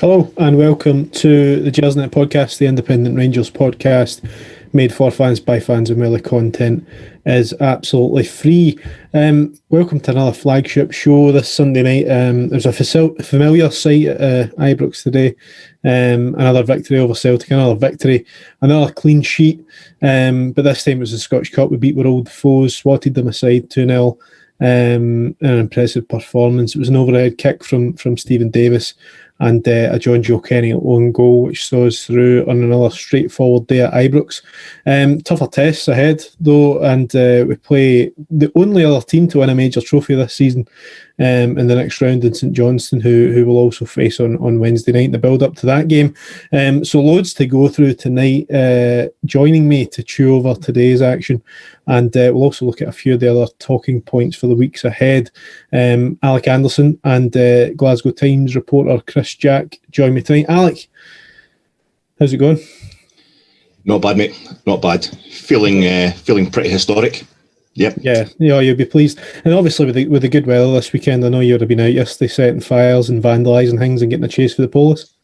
Hello and welcome to the Gersnet Podcast, the independent Rangers podcast made for fans by fans, and where the content is absolutely free. Welcome to another flagship show this Sunday night. There's a familiar sight at Ibrox today. Another victory over Celtic, another clean sheet. But this time it was the Scottish Cup. We beat our old foes, swatted them aside 2-0. An impressive performance. It was an overhead kick from Stephen Davis and a John Joe Kenny own goal, which saw us through on another straightforward day at Ibrox. Tougher tests ahead, though, and we play the only other team to win a major trophy this season in the next round in St Johnstone, who will also face on Wednesday night in the build-up to that game. So loads to go through tonight. Joining me to chew over today's action, and we'll also look at a few of the other talking points for the weeks ahead. Alec Anderson and Glasgow Times reporter Chris Jack join me tonight. Alec, how's it going? Not bad, mate. Not bad. Feeling pretty historic. Yep. Yeah, you'll be pleased. And obviously with the good weather this weekend, I know you would have been out yesterday setting fires and vandalising things and getting a chase for the police.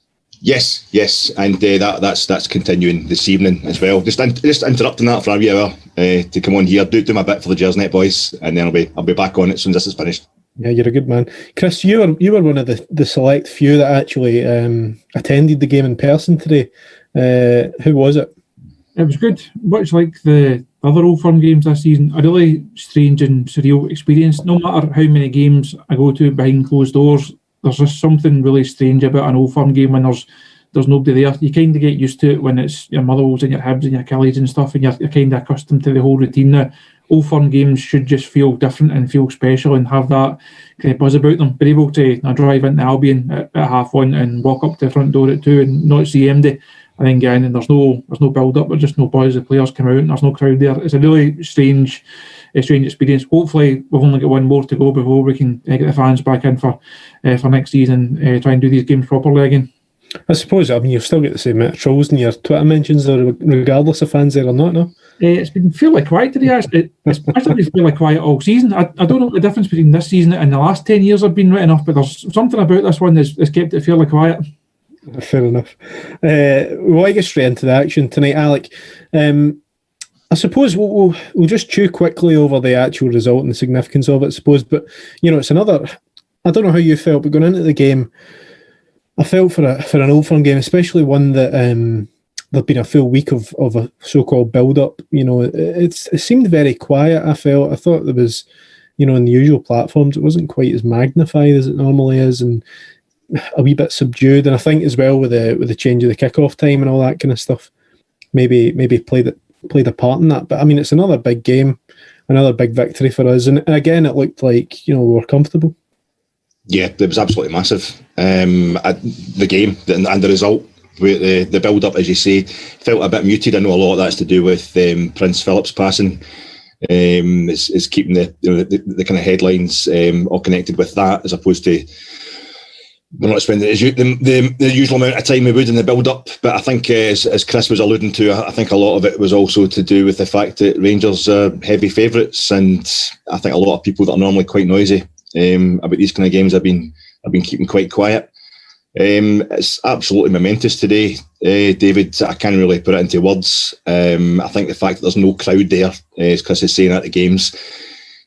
Yes, and that's continuing this evening as well. Just interrupting that for a wee hour to come on here, do my bit for the Gersnet boys, and then I'll be back on it as soon as this is finished. Yeah, you're a good man, Chris. You were one of the select few that actually attended the game in person today. Who was it? It was good. Much like the other Old Firm games this season, a really strange and surreal experience. No matter how many games I go to behind closed doors, there's just something really strange about an Old Firm game when there's nobody there. You kind of get used to it when it's your Motherwells and your Hibs and your Achilles and stuff, and you're kind of accustomed to the whole routine now. Old Firm games should just feel different and feel special and have that kind of buzz about them. Be able to drive into Albion at 1:30 and walk up to the front door at 2 and not see MD. And then again, and there's no build-up, there's just no buzz. The players come out and there's no crowd there. It's a really strange experience. Hopefully, we've only got one more to go before we can get the fans back in for next season, try and do these games properly again. I suppose, you've still got the same amount of trolls in your Twitter mentions, regardless of fans there or not, no? It's been fairly quiet today, actually. It's actually been fairly quiet all season. I don't know what the difference between this season and the last 10 years have been written off, but there's something about this one that's kept it fairly quiet. Fair enough. We want to get straight into the action tonight, Alec. I suppose we'll just chew quickly over the actual result and the significance of it, I suppose. But, it's another... I don't know how you felt, but going into the game, I felt for an Old Firm game, especially one that there'd been a full week of a so-called build-up. It seemed very quiet, I thought there was, in the usual platforms, it wasn't quite as magnified as it normally is, and a wee bit subdued. And I think as well with the change of the kick-off time and all that kind of stuff, maybe played a part in that. But I mean, it's another big game, another big victory for us, and again, it looked like we were comfortable. Yeah, it was absolutely massive. The game and the result, the build-up, as you say, felt a bit muted. I know a lot of that's to do with Prince Philip's passing. Is keeping the kind of headlines all connected with that, as opposed to we're not spending the usual amount of time we would in the build-up. But I think, as Chris was alluding to, I think a lot of it was also to do with the fact that Rangers are heavy favourites, and I think a lot of people that are normally quite noisy about these kind of games have been keeping quite quiet. It's absolutely momentous today, David. I can't really put it into words. I think the fact that there's no crowd there, as Chris is saying, at the games,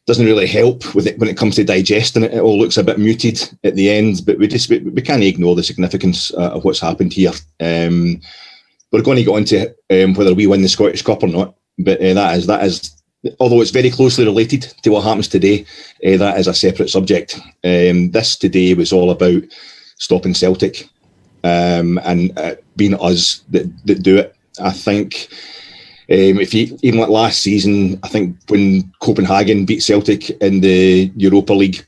doesn't really help with it when it comes to digesting it. It all looks a bit muted at the end, but we can't ignore the significance of what's happened here. We're going to go into whether we win the Scottish Cup or not, but that is, although it's very closely related to what happens today, that is a separate subject. This today was all about stopping Celtic and being us that do it. I think if you even like last season, I think when Copenhagen beat Celtic in the Europa League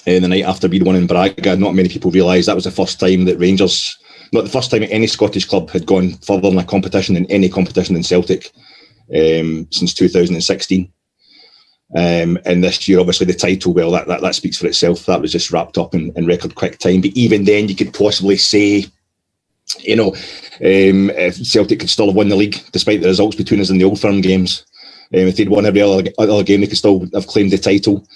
the night after we'd won in Braga, not many people realised that was the first time that Rangers, not the first time any Scottish club had gone further in a competition than any competition in Celtic since 2016. And this year, obviously, the title, well, that speaks for itself. That was just wrapped up in record quick time. But even then, you could possibly say, if Celtic could still have won the league, despite the results between us in the Old Firm games. If they'd won every other game, they could still have claimed the title.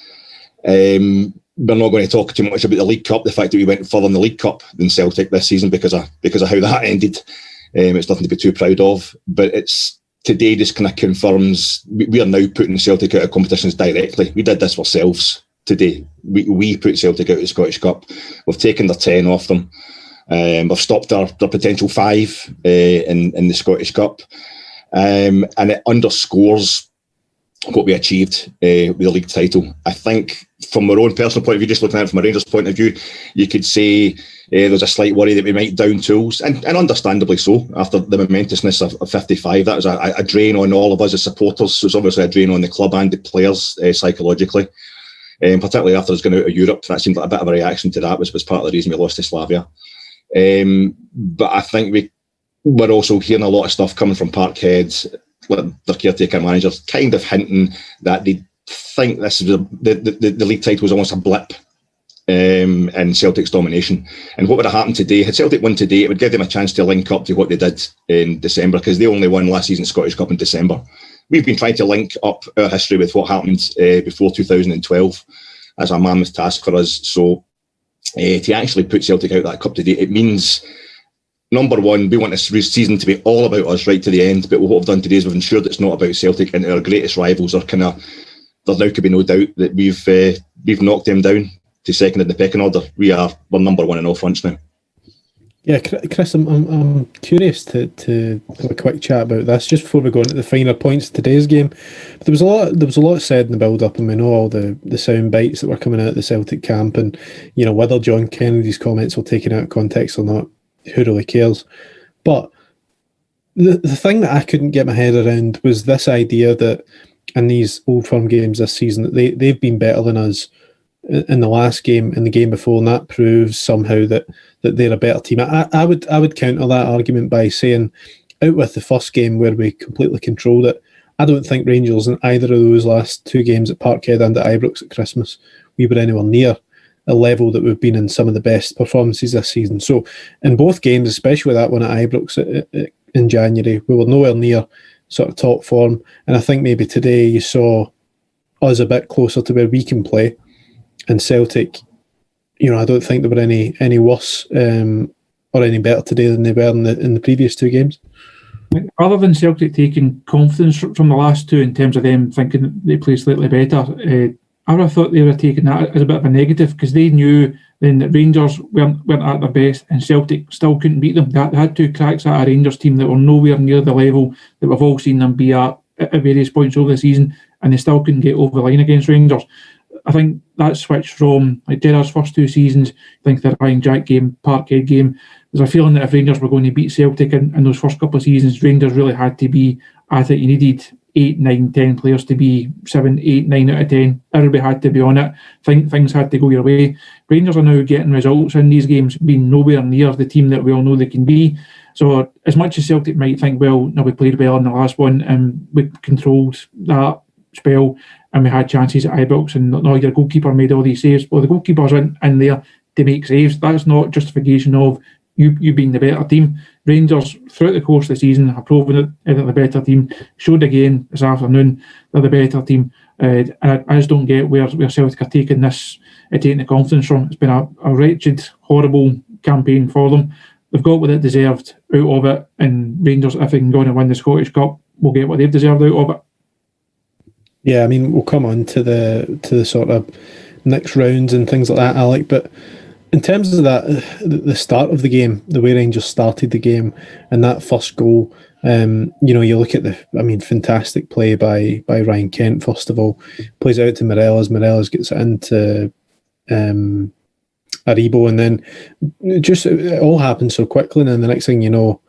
we're not going to talk too much about the League Cup, the fact that we went further in the League Cup than Celtic this season because of how that ended. It's nothing to be too proud of. But it's today just kind of confirms we are now putting Celtic out of competitions directly. We did this ourselves today. We put Celtic out of the Scottish Cup. We've taken their 10 off them. We've stopped their potential 5 in the Scottish Cup. And it underscores what we achieved with the league title. I think from our own personal point of view, just looking at it from a Rangers point of view, you could say there's a slight worry that we might down tools, and understandably so, after the momentousness of 55. That was a drain on all of us as supporters. So it's obviously a drain on the club and the players psychologically. Particularly after us going out of Europe, that seemed like a bit of a reaction to that, was part of the reason we lost to Slavia. But I think we're also hearing a lot of stuff coming from Parkhead, their caretaker managers, kind of hinting that they think this is the league title was almost a blip in Celtic's domination. And what would have happened today? Had Celtic won today, it would give them a chance to link up to what they did in December, because they only won last season's Scottish Cup in December. We've been trying to link up our history with what happened before 2012 as a mammoth task for us. So to actually put Celtic out that cup today, it means, number one, we want this season to be all about us right to the end. But what we've done today is we've ensured it's not about Celtic, and our greatest rivals are there now could be no doubt that we've knocked them down to second in the pecking order. We're number one in all fronts now. Yeah, Chris, I'm curious to have a quick chat about this just before we go into the finer points of today's game. But there was a lot said in the build-up, and we know all the sound bites that were coming out of the Celtic camp, and whether John Kennedy's comments were taken out of context or not, who really cares? But the thing that I couldn't get my head around was this idea that in these Old Firm games this season, that they've been better than us in the last game, in the game before, and that proves somehow that they're a better team. I would counter that argument by saying, out with the first game where we completely controlled it, I don't think Rangers in either of those last 2 games at Parkhead and at Ibrox at Christmas, we were anywhere near a level that we've been in some of the best performances this season. So in both games, especially that one at Ibrox in January, we were nowhere near sort of top form. And I think maybe today you saw us a bit closer to where we can play. And Celtic, I don't think they were any worse or any better today than they were in the previous 2 games. Other than Celtic taking confidence from the last 2 in terms of them thinking they play slightly better, I would have thought they were taking that as a bit of a negative, because they knew then that Rangers weren't at their best and Celtic still couldn't beat them. They had 2 cracks at a Rangers team that were nowhere near the level that we've all seen them be at various points over the season, and they still couldn't get over the line against Rangers. I think that switch from Gerrard's first 2 seasons, I think the Ryan Jack game, Parkhead game, there's a feeling that if Rangers were going to beat Celtic in those first couple of seasons, Rangers really had to be at it. You needed 8, 9, 10 players to be 7, 8, 9 out of 10. Everybody had to be on it. Things had to go your way. Rangers are now getting results in these games, being nowhere near the team that we all know they can be. So as much as Celtic might think, well, no, we played well in the last one and we controlled that spell and we had chances at Ibrox, and no, your goalkeeper made all these saves. Well, the goalkeeper's in there to make saves. That's not justification of you being the better team. Rangers, throughout the course of the season, have proven that they're the better team. Showed again this afternoon they're the better team. And I just don't get where Celtic are taking the confidence from. It's been a wretched, horrible campaign for them. They've got what they deserved out of it, and Rangers, if they can go on and win the Scottish Cup, will get what they've deserved out of it. Yeah, I mean, we'll come on to the sort of next rounds and things like that, Alec, but in terms of that, the start of the game, the way Rangers started the game and that first goal, you look at fantastic play by Ryan Kent, first of all. Plays out to Morelos gets it into Aribo, and then it all happens so quickly, and then the next thing you know,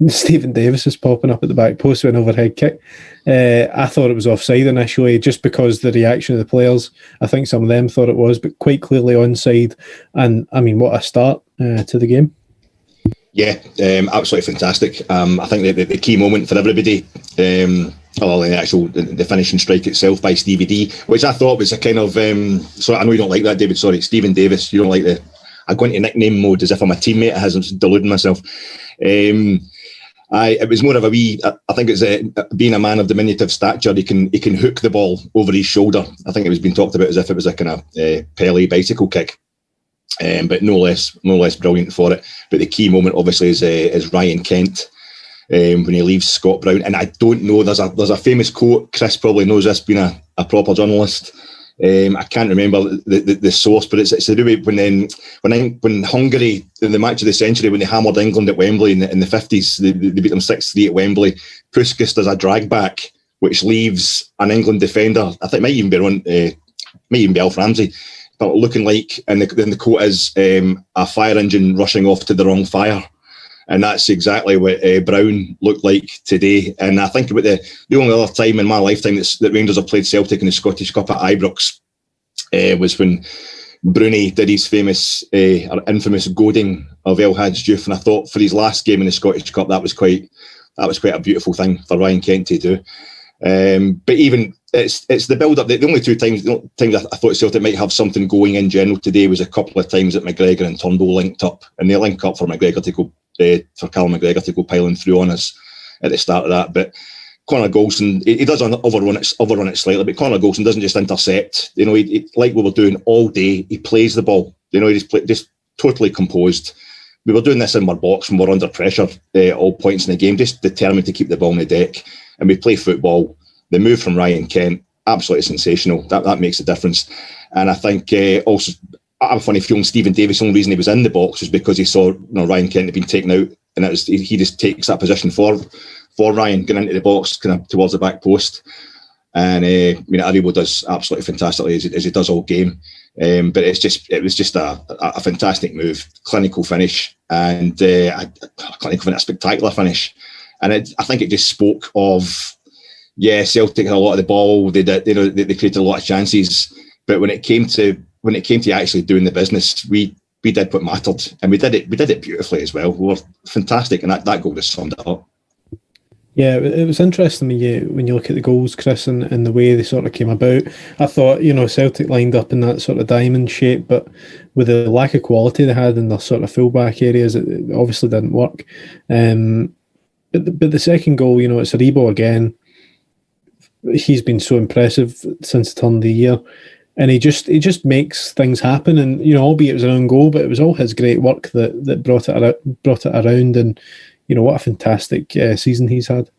Stephen Davis is popping up at the back post with an overhead kick. I thought it was offside initially, just because the reaction of the players. I think some of them thought it was, but quite clearly onside. And I mean, what a start to the game. Yeah, absolutely fantastic. I think the key moment for everybody, the finishing strike itself by Stevie D, which I thought was a kind of, so I know you don't like that, David, sorry, Stephen Davis, you don't like I go into nickname mode as if I'm a teammate, as I'm deluding myself. It was more of a wee. I think it's being a man of diminutive stature. He can hook the ball over his shoulder. I think it was being talked about as if it was a kind of Pele bicycle kick, but no less brilliant for it. But the key moment, obviously, is Ryan Kent when he leaves Scott Brown. And I don't know. There's a famous quote. Chris probably knows this, being a proper journalist. I can't remember the source, but it's to do with when Hungary, in the match of the century, when they hammered England at Wembley in the 50s, they beat them 6-3 at Wembley. Puskas does a drag back, which leaves an England defender, I think it might even be Alf Ramsey, but looking like, and then the quote is, a fire engine rushing off to the wrong fire. And that's exactly what Brown looked like today. And I think about the only other time in my lifetime that Rangers have played Celtic in the Scottish Cup at Ibrox was when Bruni did his infamous goading of El Hadj Diouf. And I thought for his last game in the Scottish Cup, that was quite a beautiful thing for Ryan Kent to do. But even it's the build-up. The only two times I thought Celtic might have something going in general today was a couple of times that McGregor and Turnbull linked up, and they link up for McGregor to go. For Callum McGregor to go piling through on us at the start of that. But Conor Golson, he does overrun it slightly, but Conor Golson doesn't just intercept. He like we were doing all day, he plays the ball. He's just totally composed. We were doing this in our box when we're under pressure at all points in the game, just determined to keep the ball on the deck. And we play football. The move from Ryan Kent, absolutely sensational. That makes a difference. And I think also, I have a funny feeling Stephen Davis, the only reason he was in the box was because he saw Ryan Kent had been taken out, and he just takes that position for Ryan going into the box, kind of towards the back post. And Aribo does absolutely fantastically as he does all game. But it was just a fantastic move, clinical finish, and a spectacular finish. And I think it just spoke of, Celtic had a lot of the ball. They created a lot of chances, but when it came to actually doing the business, we did what mattered, and we did it beautifully as well. We were fantastic, and that goal just summed it up. Yeah, it was interesting when you look at the goals, Chris, and the way they sort of came about. I thought, Celtic lined up in that sort of diamond shape, but with the lack of quality they had in their sort of fullback areas, it obviously didn't work. But the second goal, it's Aribo again. He's been so impressive since the turn of the year. And he just makes things happen, and albeit it was an own goal, but it was all his great work that brought it around. And what a fantastic season he's had.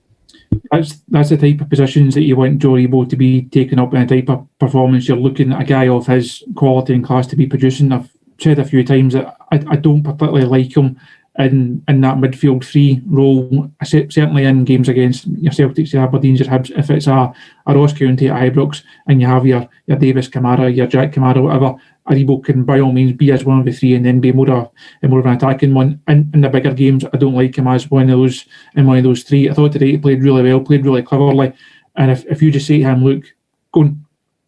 That's the type of positions that you want Joe Aribo to be taking up, in a type of performance. You're looking at a guy of his quality and class to be producing. I've said a few times that I don't particularly like him in that midfield free role, certainly in games against your Celtics, your Aberdeens, your Hibs. If it's a Ross County at Ibrox and you have your Davis Kamara, your Jack Kamara, whatever, Aribo can by all means be as one of the three and then be more of an attacking one. In the bigger games, I don't like him as one of those three. I thought today he played really well, played really cleverly, and if you just say to him, look, go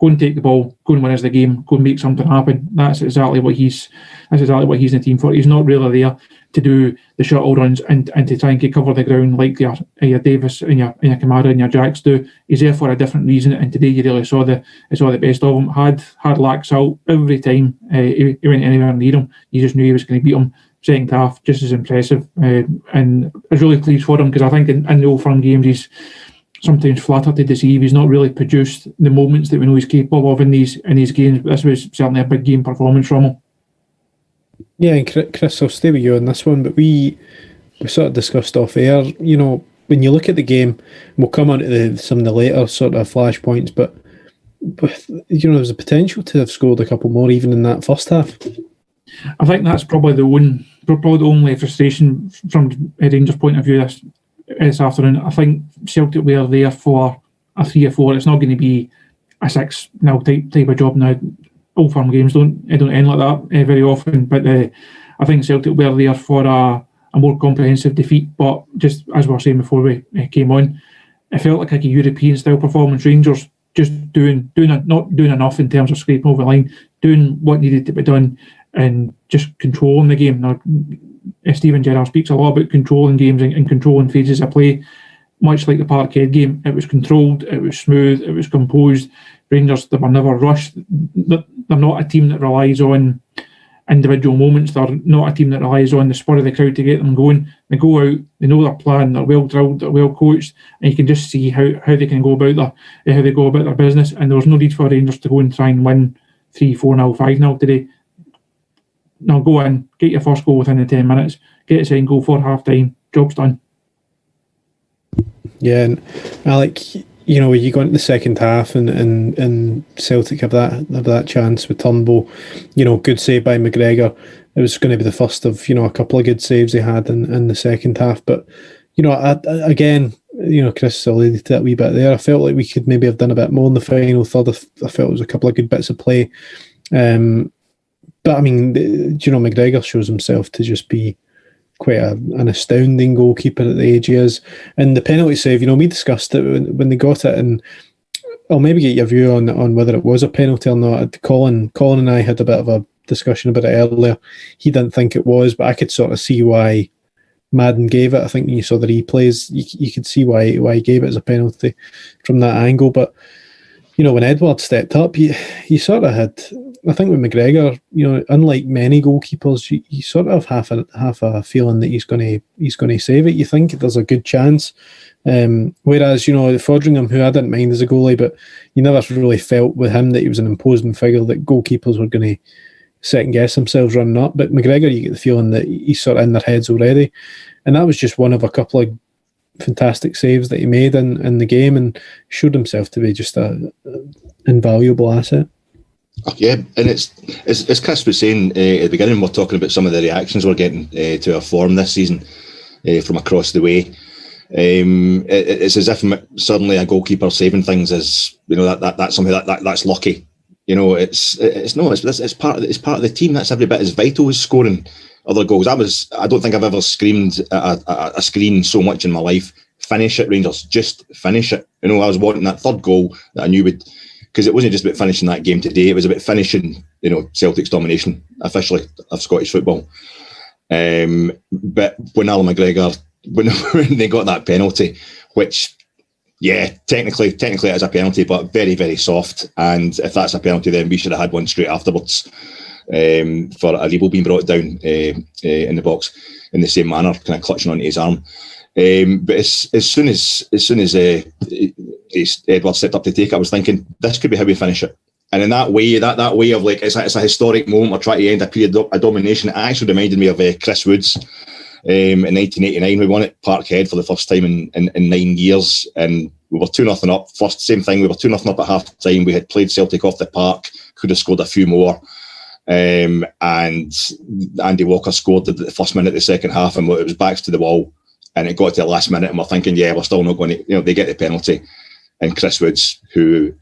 and take the ball, go and win us the game, go and make something happen, that's exactly what he's in the team for. He's not really there to do the shuttle runs and to try and cover the ground like your Davis and your Kamara and your Jacks do. He's there for a different reason, and today you really saw the best of him. Had lax out every time he went anywhere near him. You just knew he was going to beat him. Second half, just as impressive, and I was really pleased for him, because I think in the Old Firm games he's sometimes flattered to deceive. He's not really produced the moments that we know he's capable of in these games. But this was certainly a big game performance from him. Yeah, and Chris, I'll stay with you on this one, but we sort of discussed off air, when you look at the game, we'll come on to some of the later sort of flashpoints, but there's a potential to have scored a couple more even in that first half. I think that's probably the only frustration from a Rangers point of view this afternoon. I think Celtic were there for a 3-4. It's not going to be a 6-0 type of job now. Old Firm games don't end like that very often, but I think Celtic were there for a more comprehensive defeat. But just as we were saying before we came on, it felt like a European style performance. Rangers just not doing enough in terms of scraping over the line, doing what needed to be done, and just controlling the game. Now, Steven Gerrard speaks a lot about controlling games and controlling phases of play. Much like the Parkhead game, it was controlled, it was smooth, it was composed. Rangers, they were never rushed. They're not a team that relies on individual moments. They're not a team that relies on the spur of the crowd to get them going. They go out, they know their plan, they're well drilled, they're well coached, and you can just see how they can go about their business. And there was no need for Rangers to go and try and win 3-4-0, 5-0 today. No, go in, get your first goal within the 10 minutes, get a second goal for half time, job's done. Yeah, and Alec, you know, you go into the second half and Celtic have that chance with Turnbull. You know, good save by McGregor. It was going to be the first of, you know, a couple of good saves they had in the second half. But, you know, again, you know, Chris alluded to that wee bit there. I felt like we could maybe have done a bit more in the final third. I felt it was a couple of good bits of play. But I mean, you know, McGregor shows himself to just be quite an astounding goalkeeper at the age he is. And the penalty save, you know, we discussed it when they got it, and I'll maybe get your view on whether it was a penalty or not. Colin and I had a bit of a discussion about it earlier. He didn't think it was, but I could sort of see why Madden gave it. I think when you saw the replays, you could see why he gave it as a penalty from that angle. But, you know, when Edward stepped up, he sort of had, I think with McGregor, you know, unlike many goalkeepers, you sort of have a feeling that he's going to save it. You think there's a good chance. Whereas, you know, Foderingham, who I didn't mind as a goalie, but you never really felt with him that he was an imposing figure, that goalkeepers were going to second guess themselves running up. But McGregor, you get the feeling that he's sort of in their heads already. And that was just one of a couple of fantastic saves that he made in the game, and showed himself to be just an invaluable asset. Yeah, and it's as Chris was saying at the beginning, we're talking about some of the reactions we're getting to our form this season from across the way. It's as if suddenly a goalkeeper saving things is, you know, that's something that's lucky. You know, it's part of the team. That's every bit as vital as scoring other goals. I don't think I've ever screamed at a screen so much in my life. Finish it, Rangers, just finish it. You know, I was wanting that third goal that I knew would. Because it wasn't just about finishing that game today, it was about finishing, you know, Celtic's domination officially of Scottish football. But when Alan McGregor, when they got that penalty, which, yeah, technically it is a penalty, but very, very soft. And if that's a penalty, then we should have had one straight afterwards for Aribo being brought down in the box in the same manner, kind of clutching onto his arm. But as soon as Edward stepped up to take it, I was thinking this could be how we finish it. And in that way, that way of like it's a historic moment. We're trying to end a period of domination. It actually reminded me of Chris Wood's in 1989. We won at Parkhead for the first time in 9 years, and we were 2-0 up. First, same thing. We were 2-0 up at half time. We had played Celtic off the park. Could have scored a few more. And Andy Walker scored the first minute of the second half, and it was backs to the wall. And it got to the last minute, and we're thinking, yeah, we're still not going to, you know, they get the penalty. And Chris Woods, who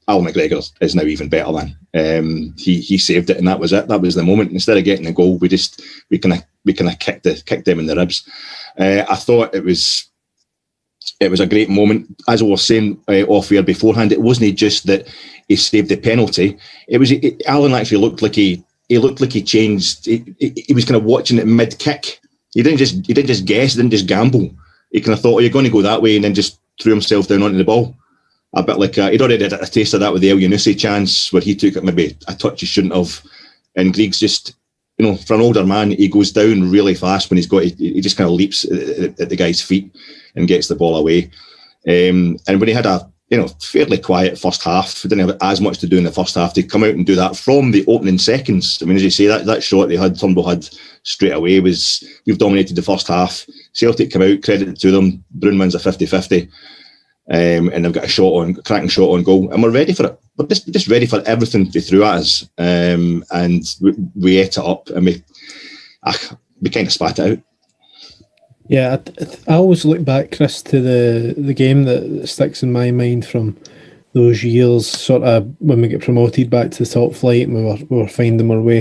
Al McGregor is now even better than, he saved it, and that was it. That was the moment. Instead of getting the goal, we kind of kicked them in the ribs. I thought it was a great moment. As I was saying off air beforehand, it wasn't just that he saved the penalty. Alan actually looked like he changed. He was kind of watching it mid kick. He didn't just guess, he didn't just gamble. He kind of thought, you're going to go that way, and then just threw himself down onto the ball. A bit like, he'd already had a taste of that with the El Yunusi chance, where he took it maybe a touch he shouldn't have. And Grieg's just, you know, for an older man, he goes down really fast when he just kind of leaps at the guy's feet and gets the ball away. And when he had a, you know, fairly quiet first half, he didn't have as much to do in the first half, to come out and do that from the opening seconds. I mean, as you say, that shot they had, Turnbull had straight away was, we've dominated the first half. Celtic come out, credit to them. Brown wins a 50-50. And they've got a cracking shot on goal. And we're ready for it. We're just ready for everything they threw at us. And we ate it up, and we kind of spat it out. Yeah, I always look back, Chris, to the game that sticks in my mind from those years, sort of when we get promoted back to the top flight and we were finding our way.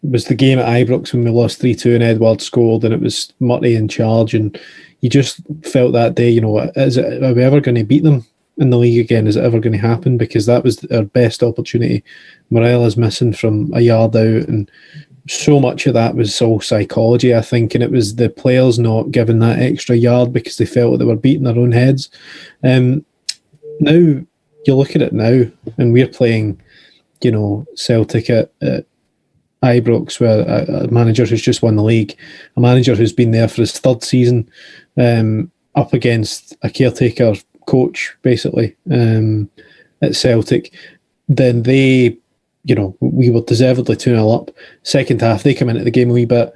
It was the game at Ibrox when we lost 3-2 and Edward scored, and it was Murray in charge, and you just felt that day, you know, are we ever going to beat them in the league again? Is it ever going to happen? Because that was our best opportunity. Morella's missing from a yard out, and so much of that was all psychology, I think, and it was the players not giving that extra yard because they felt that they were beating their own heads. Now, you look at it now, and we're playing, you know, Celtic at Ibrox, where a manager who's just won the league, a manager who's been there for his third season, up against a caretaker coach, basically, at Celtic, then they, we were deservedly 2-0 up. Second half, they come into the game a wee bit.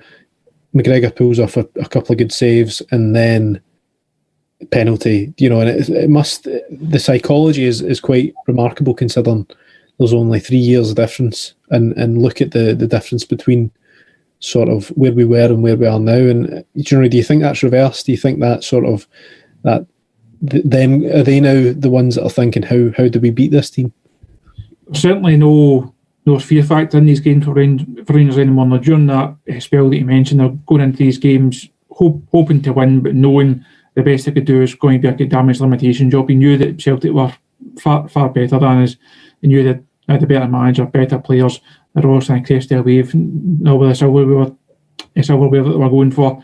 McGregor pulls off a couple of good saves, and then penalty, and it must, the psychology is quite remarkable considering there's only 3 years of difference, and look at the difference between sort of where we were and where we are now. And do you think that's reversed? Do you think that sort of that them, are they now the ones that are thinking how do we beat this team? Certainly no fear factor in these games for Rangers anymore. Now, during that spell that you mentioned, they're going into these games hoping to win, but knowing the best they could do is going to be a good damage limitation job. He knew that Celtic were far better than us. He knew that they had a better manager, better players. They're all trying to crest their wave. Now with the silverware that they were going for,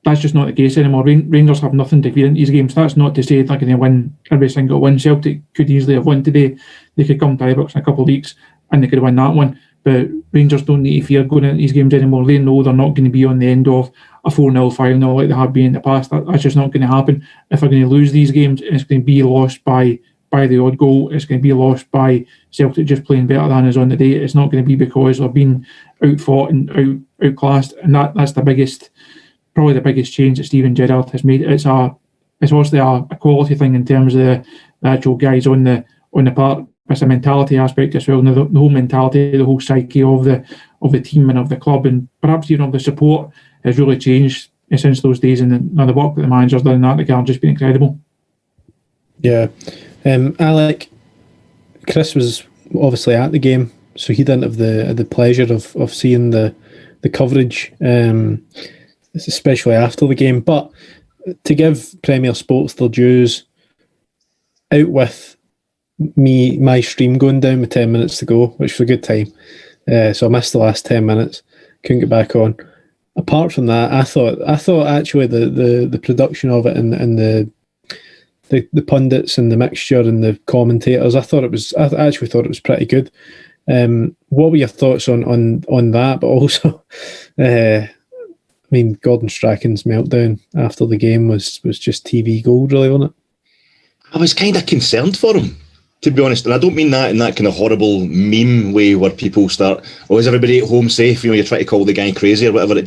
that's just not the case anymore. Rangers have nothing to fear in these games. That's not to say they're going to win every single one. Celtic could easily have won today. They could come to Ibrox in a couple of weeks and they could win that one. But Rangers don't need to fear going into these games anymore. They know they're not going to be on the end of a 4-0, 5-0 like they have been in the past. That's just not going to happen. If they're going to lose these games, it's going to be lost by the odd goal. It's going to be lost by Celtic just playing better than us on the day. It's not going to be because they're being outfought and outclassed. And that's probably the biggest change that Steven Gerrard has made. It's obviously a quality thing in terms of the actual guys on the park. It's a mentality aspect as well. The whole mentality, the whole psyche of the team and of the club, and perhaps even of the support, has really changed since those days. And the work that the manager's done in that regard has just been incredible. Yeah. Alec, Chris was obviously at the game, so he didn't have the pleasure of seeing the coverage, especially after the game. But to give Premier Sports their dues, out with my stream going down with 10 minutes to go, which was a good time. So I missed the last 10 minutes, couldn't get back on. Apart from that, I thought actually the production of it and the pundits and the mixture and the commentators, I actually thought it was pretty good. What were your thoughts on that? But also, Gordon Strachan's meltdown after the game was just TV gold, really, wasn't it? I was kind of concerned for him, to be honest, and I don't mean that in that kind of horrible meme way where people start, is everybody at home safe? You try to call the guy crazy or whatever.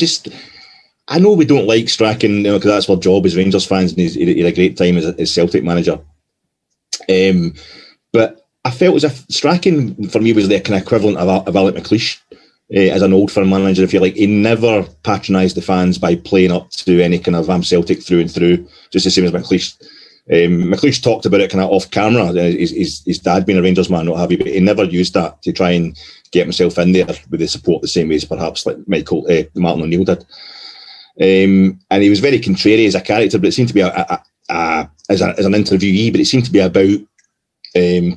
I know we don't like Strachan, because that's our job as Rangers fans, and he had a great time as Celtic manager. But I felt as if Strachan, for me, was the kind of equivalent of Alec McLeish as an old firm manager, if you like. He never patronised the fans by playing up to any kind of I'm Celtic through and through, just the same as McLeish. McLeish talked about it kind of off camera, his dad being a Rangers man, what have you, but he never used that to try and get himself in there with the support the same way as perhaps like Martin O'Neill did. And he was very contrary as a character, but it seemed to be as an interviewee, but it seemed to be about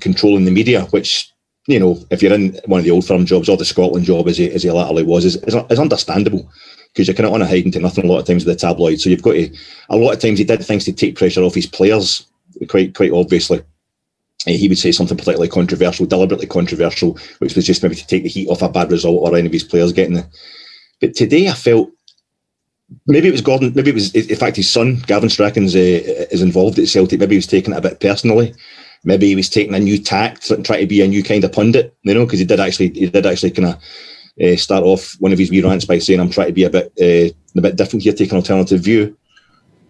controlling the media, which, if you're in one of the old firm jobs or the Scotland job, as he latterly was, is understandable, because you're kind of on a hiding to nothing a lot of times with the tabloids. So you've got to, a lot of times he did things to take pressure off his players, quite obviously. He would say something particularly controversial, deliberately controversial, which was just maybe to take the heat off a bad result or any of his players getting it. But today I felt, maybe it was Gordon, maybe it was, in fact, his son, Gavin Strachan's, is involved at Celtic. Maybe he was taking it a bit personally. Maybe he was taking a new tact, trying to be a new kind of pundit, because he did actually kind of start off one of his wee rants by saying, I'm trying to be a bit different here, take an alternative view.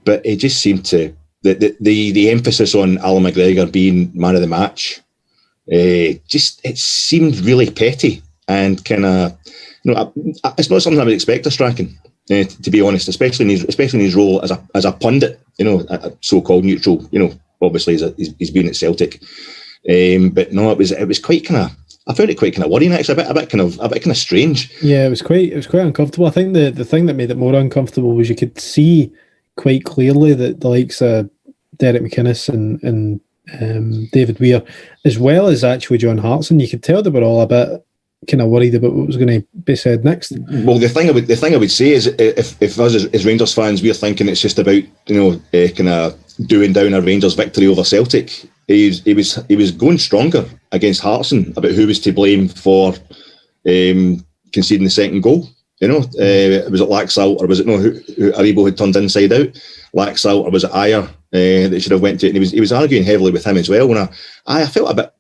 But it just seemed to, the emphasis on Alan McGregor being man of the match, it seemed really petty and kind of, it's not something I would expect of Strachan. To be honest, especially in his role as a pundit, a so-called neutral, obviously he's been at Celtic, but no, it was quite kind of, I found it quite kind of worrying, actually, a bit kind of strange. Yeah, it was quite uncomfortable. I think the thing that made it more uncomfortable was you could see quite clearly that the likes of Derek McInnes and David Weir, as well as actually John Hartson, you could tell they were all a bit kind of worried about what was going to be said next. Well, the thing I would say is, if us as Rangers fans, we're thinking it's just about kind of doing down a Rangers victory over Celtic, he was going stronger against Hartson about who was to blame for conceding the second goal. Was it Laxalt or was it who Aribo had turned inside out? Laxalt or was it Ayer that should have went to it? And he was arguing heavily with him as well. And I felt a bit.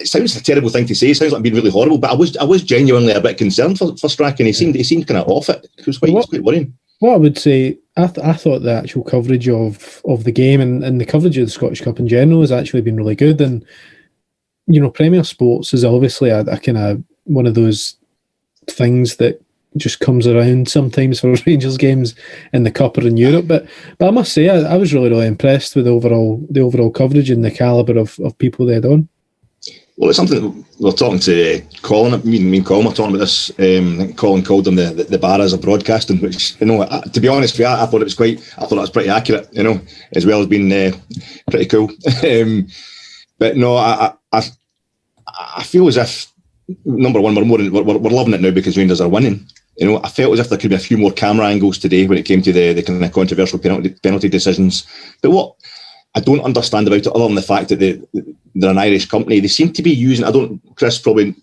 It sounds a terrible thing to say. It sounds like being really horrible, but I was genuinely a bit concerned for Strachan. He seemed kind of off it. It was quite worrying. What I would say, I thought the actual coverage of the game and the coverage of the Scottish Cup in general has actually been really good. And Premier Sports is obviously a kind of one of those things that just comes around sometimes for Rangers games in the Cup or in Europe. But I must say, I was really, really impressed with the overall coverage and the calibre of people they had on. Well, it's something that we're talking to Colin. Me and Colin were talking about this. I think Colin called them the Barras of broadcasting, which to be honest with you, I thought it was pretty accurate. As well as being pretty cool. But no, I feel as if number one, we're loving it now because Rangers are winning. I felt as if there could be a few more camera angles today when it came to the kind of controversial penalty decisions. But what I don't understand about it, other than the fact that they're an Irish company, they seem to be using. Chris probably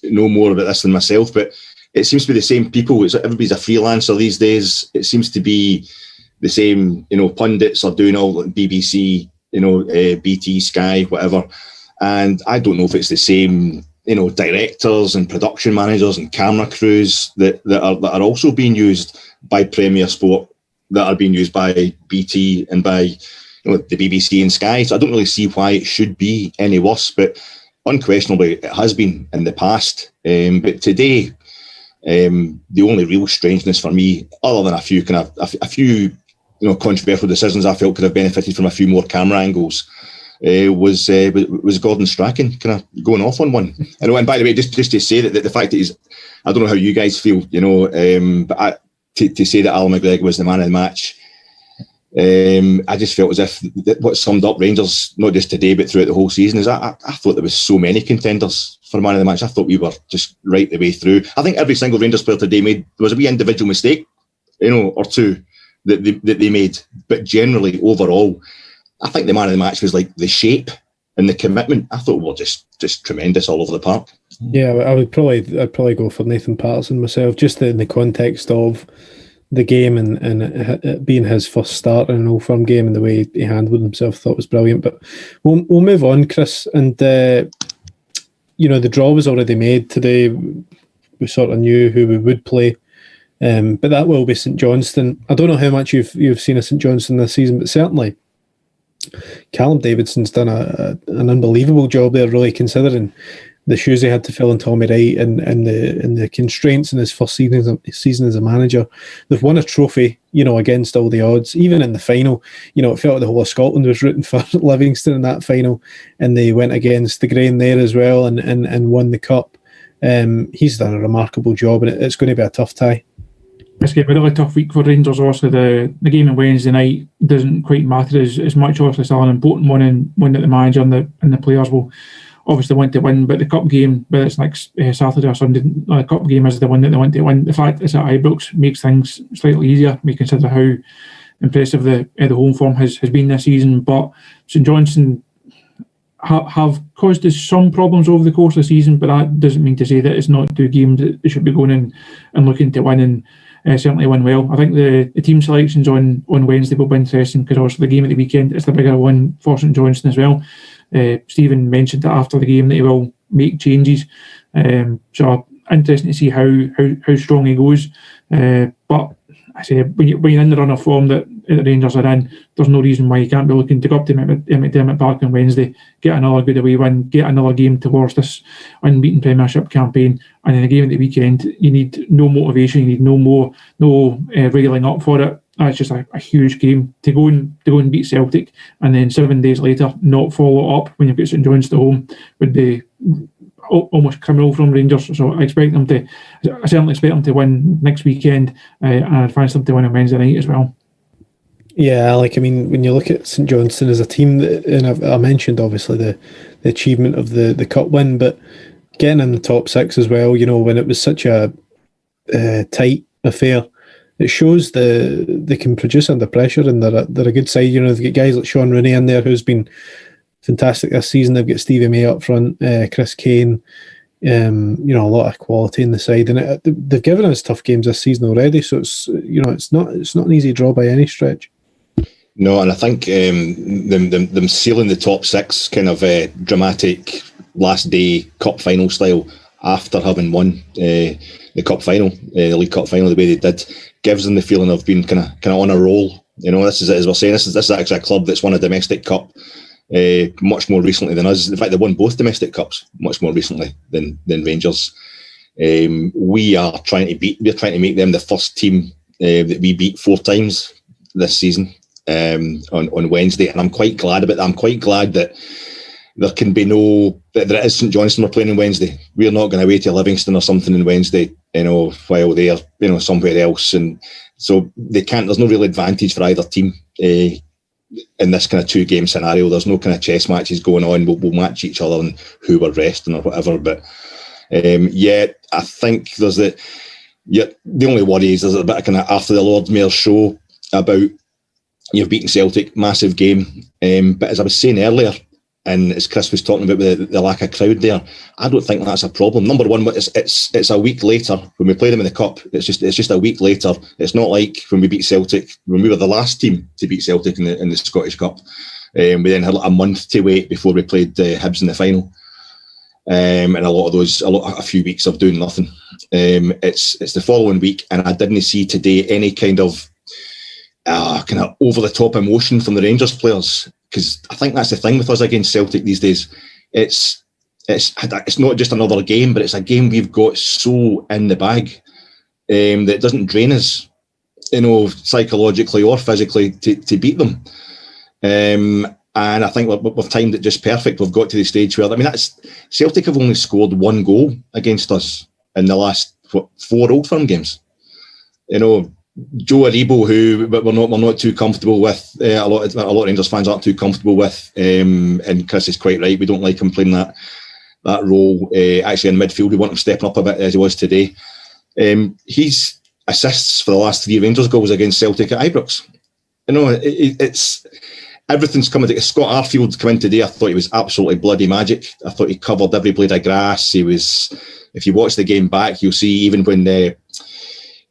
know more about this than myself, but it seems to be the same people. Everybody's a freelancer these days. It seems to be the same. Pundits are doing all BBC, BT, Sky, whatever. And I don't know if it's the same, directors and production managers and camera crews that are also being used by Premier Sport, that are being used by BT and by the BBC and Sky. So I don't really see why it should be any worse, but unquestionably it has been in the past. But today, the only real strangeness for me, other than a few controversial decisions I felt could have benefited from a few more camera angles, was Gordon Strachan kind of going off on one. And by the way, just to say that the fact that he's, I don't know how you guys feel, but to say that Alan McGregor was the man of the match, I just felt as if what summed up Rangers, not just today but throughout the whole season, is I thought there was so many contenders for man of the match. I thought we were just right the way through. I think every single Rangers player today there was a wee individual mistake, or two that they made, but generally overall, I think the man of the match was like the shape and the commitment. I thought we were just tremendous all over the park. Yeah, I'd probably go for Nathan Patterson myself, just in the context of the game and it being his first start in an Old Firm game, and the way he handled himself, thought was brilliant. But we'll move on, Chris. And the draw was already made today. We sort of knew who we would play, but that will be St Johnstone. I don't know how much you've seen of St Johnstone this season, but certainly Callum Davidson's done an unbelievable job there, really, considering the shoes he had to fill in Tommy Wright and the constraints in his first season as a manager. They've won a trophy, against all the odds. Even in the final, it felt like the whole of Scotland was rooting for Livingston in that final, and they went against the grain there as well and won the cup. He's done a remarkable job, and it's going to be a tough tie. It's going to be a really tough week for Rangers. Obviously, the game on Wednesday night doesn't quite matter as much. Obviously, it's still an important one that the manager and the players will obviously want to win. But the cup game, whether it's next Saturday or Sunday, the cup game is the one that they want to win. The fact it's at Ibrox makes things slightly easier. We consider how impressive the home form has been this season. But St Johnstone have caused us some problems over the course of the season, but that doesn't mean to say that it's not two games that they should be going in and looking to win, and certainly win well. I think the team selections on Wednesday will be interesting, because obviously the game at the weekend is the bigger one for St Johnstone as well. Stephen mentioned that after the game that he will make changes, so interesting to see how strong he goes. But I say, when you're in the run of form that the Rangers are in, there's no reason why you can't be looking to go up to McDermott Park on Wednesday, get another good away win, get another game towards this unbeaten Premiership campaign. And in the game at the weekend, you need no motivation, you need no railing up for it. That's just a huge game to go and beat Celtic, and then 7 days later not follow up when you've got St Johnstone at home would be almost criminal from Rangers. So I certainly expect them to win next weekend, and I advance them to win on Wednesday night as well. Yeah, when you look at St Johnstone as a team, and I mentioned obviously the achievement of the cup win, but getting in the top six as well, when it was such a tight affair, it shows they can produce under pressure, and they're a good side. They've got guys like Sean Rooney in there, who's been fantastic this season. They've got Stevie May up front, Chris Kane, A lot of quality in the side, and they've given us tough games this season already. So it's not an easy draw by any stretch. No, and I think them sealing the top six, kind of dramatic last day cup final style after having won the cup final, the League Cup final, the way they did, gives them the feeling of being kind of on a roll. This is, as we're saying, this is actually a club that's won a domestic cup much more recently than us. In fact, they won both domestic cups much more recently than Rangers. We're trying to make them the first team that we beat 4 times this season on Wednesday, and I'm quite glad about that. I'm quite glad that there can be that it is St Johnstone we're playing on Wednesday. We're not going away to Livingston or something on Wednesday, while they're somewhere else, and so they can't. There's no real advantage for either team in this kind of 2-game scenario. There's no kind of chess matches going on. We'll match each other and who we're resting or whatever. But I think there's the only worry is there's a bit of kind of after the Lord Mayor's show about you've beaten Celtic, massive game. But as I was saying earlier, and as Chris was talking about the lack of crowd there, I don't think that's a problem. Number one, it's a week later when we play them in the cup. It's just a week later. It's not like when we beat Celtic, when we were the last team to beat Celtic in the Scottish Cup. We then had a month to wait before we played Hibs in the final. And a few weeks of doing nothing. It's the following week, and I didn't see today any kind of over the top emotion from the Rangers players. Because I think that's the thing with us against Celtic these days. It's not just another game, but it's a game we've got so in the bag that it doesn't drain us, psychologically or physically to beat them. And I think we've timed it just perfect. We've got to the stage where Celtic have only scored 1 goal against us in the last 4 Old Firm games. Joe Aribo, who we're not too comfortable with, a lot of Rangers fans aren't too comfortable with, and Chris is quite right. We don't like him playing that role. Actually, in midfield, we want him stepping up a bit as he was today. He's assists for the last 3 Rangers goals against Celtic at Ibrox. It's everything's coming together. Scott Arfield come in today. I thought he was absolutely bloody magic. I thought he covered every blade of grass. He was. If you watch the game back, you'll see even when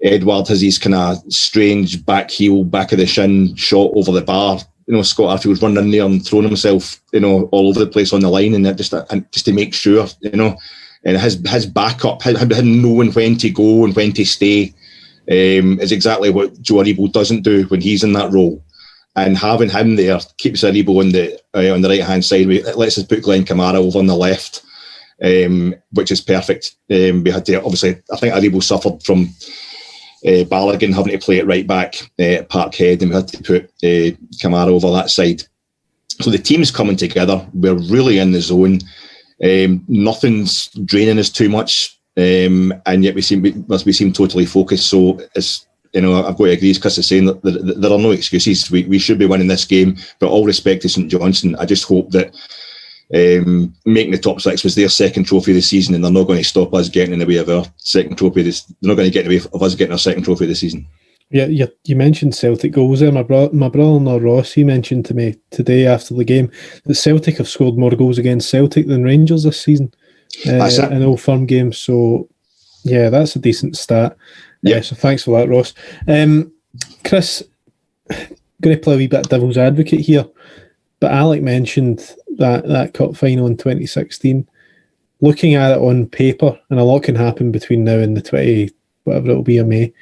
Edward has his kind of strange back heel, back of the shin shot over the bar. Scott Arfield's running in there and throwing himself, all over the place on the line, and just to make sure, and his backup, him knowing when to go and when to stay, is exactly what Joe Aribo doesn't do when he's in that role. And having him there keeps Aribo on the right hand side. It lets us put Glenn Kamara over on the left, which is perfect. We had to obviously. I think Aribo suffered from Balogun having to play it right back at Parkhead, and we had to put Kamara over that side. So the team's coming together. We're really in the zone. Nothing's draining us too much, and yet we seem totally focused. So it's I've got to agree, as Chris is saying, that there are no excuses. We should be winning this game. But all respect to St Johnstone, I just hope that making the top 6 was their second trophy of the season, and they're not going to stop us getting in the way of our second trophy. They're not going to get in the way of us getting our second trophy of the season. Yeah, you mentioned Celtic goals there. My brother-in-law Ross, he mentioned to me today after the game that Celtic have scored more goals against Celtic than Rangers this season in Old Firm games. So yeah, that's a decent stat. Yeah, so thanks for that, Ross. Chris, going to play a wee bit of devil's advocate here, but Alec mentioned that cup final in 2016. Looking at it on paper, and a lot can happen between now and the 20, whatever it'll be, of May.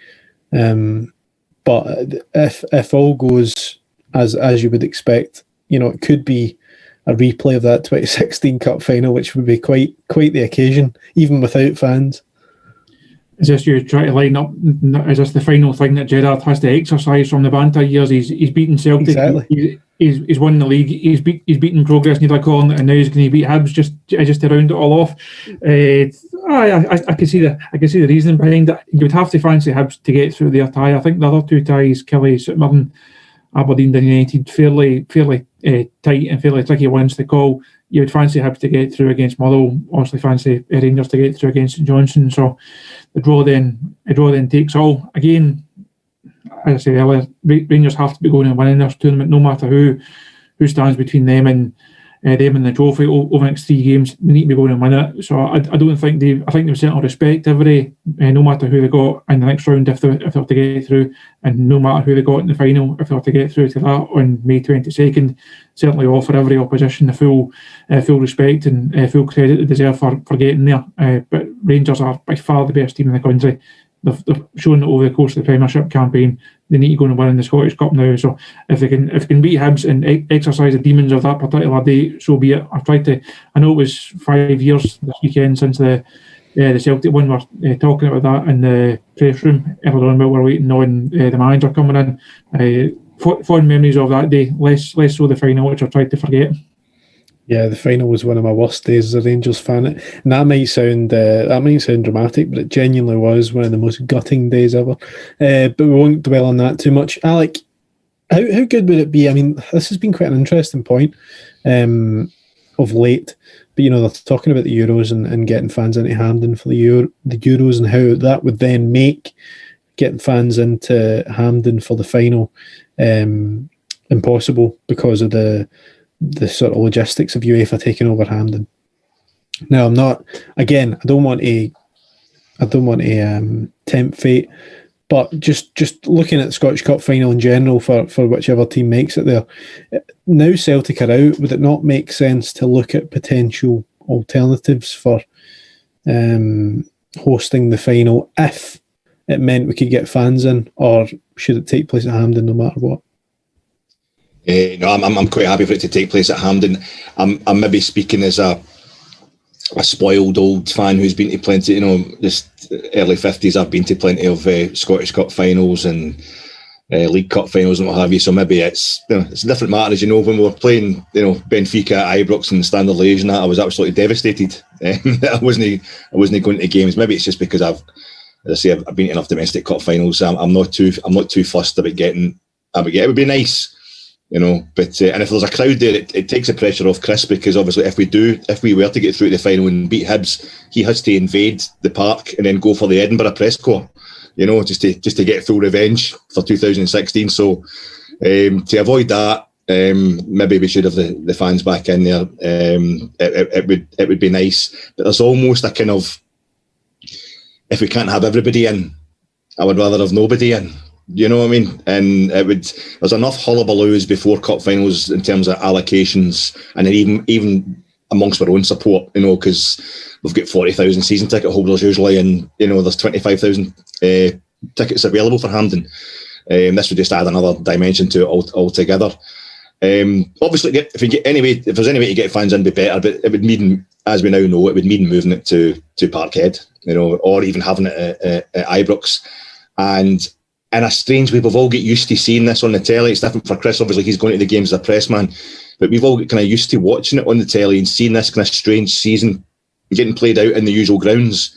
But if all goes as you would expect, it could be a replay of that 2016 cup final, which would be quite the occasion, even without fans. Is this you try to line up? Is this the final thing that Gerrard has to exercise from the banter years? He's beaten Celtic. Exactly. He's won the league. He's beaten Progress Niederkorn, and now he's going to beat Hibs just to round it all off. I can see the reasoning behind it. You would have to fancy Hibs to get through their tie. I think the other 2 ties, Killie, St Mirren, Aberdeen, and United, fairly tight and fairly tricky ones to call. You would fancy Hibs to get through against Motherwell. Obviously, fancy Rangers to get through against St Johnstone. So the draw then takes all. Again, as I said earlier, Rangers have to be going and winning this tournament, no matter who stands between them and them in the trophy over the next 3 games. They need to be going and win it. So I don't think I think they've certainly respect every, no matter who they got in the next round if they have to get through, and no matter who they got in the final if they have to get through to that on May 22nd. Certainly offer every opposition the full respect and full credit they deserve for getting there. But Rangers are by far the best team in the country. They've shown that over the course of the Premiership campaign they need to go and win in the Scottish Cup now. So if they can beat Hibs and exercise the demons of that particular day, so be it. I know it was 5 years this weekend since the Celtic one. We're talking about that in the press room earlier on, but we're waiting on the manager coming in. Fond memories of that day, less so the final, which I tried to forget. Yeah, the final was one of my worst days as a Rangers fan, and that might sound dramatic, but it genuinely was one of the most gutting days ever. But we won't dwell on that too much. Alec, how good would it be? I mean, this has been quite an interesting point of late. But they're talking about the Euros and getting fans into Hampden for the Euros, and how that would then make getting fans into Hampden for the final impossible because of the sort of logistics of UEFA taking over Hampden. Now, I don't want to tempt fate, but just looking at the Scottish Cup final in general for whichever team makes it there, now Celtic are out, would it not make sense to look at potential alternatives for hosting the final if it meant we could get fans in, or should it take place at Hampden no matter what? No, I'm quite happy for it to take place at Hampden. I'm maybe speaking as a spoiled old fan who's been to plenty, just early 50s. I've been to plenty of Scottish Cup finals and League Cup finals and what have you. So maybe it's it's a different matter. As you know, when we were playing, Benfica at Ibrox and Standard Liège, and that, I was absolutely devastated. I wasn't going to games. Maybe it's just because I've been to enough domestic cup finals. I'm not too fussed about getting. It would be nice. But and if there's a crowd there, it takes the pressure off Chris, because obviously if we were to get through to the final and beat Hibs, he has to invade the park and then go for the Edinburgh press corps, just to get full revenge for 2016. So to avoid that, maybe we should have the fans back in there. It would be nice, but there's almost a kind of, if we can't have everybody in, I would rather have nobody in. You know what I mean? And there's enough hullabaloos before cup finals in terms of allocations, and then even amongst our own support, because we've got 40,000 season ticket holders usually, and there's 25,000 tickets available for Hampden. This would just add another dimension to it altogether. Obviously, if there's any way to get fans in, be better. But it would mean, as we now know, it would mean moving it to Parkhead, or even having it at Ibrox. And in a strange way, we've all got used to seeing this on the telly. It's different for Chris. Obviously, he's going to the games as a press man, but we've all got kind of used to watching it on the telly and seeing this kind of strange season getting played out in the usual grounds.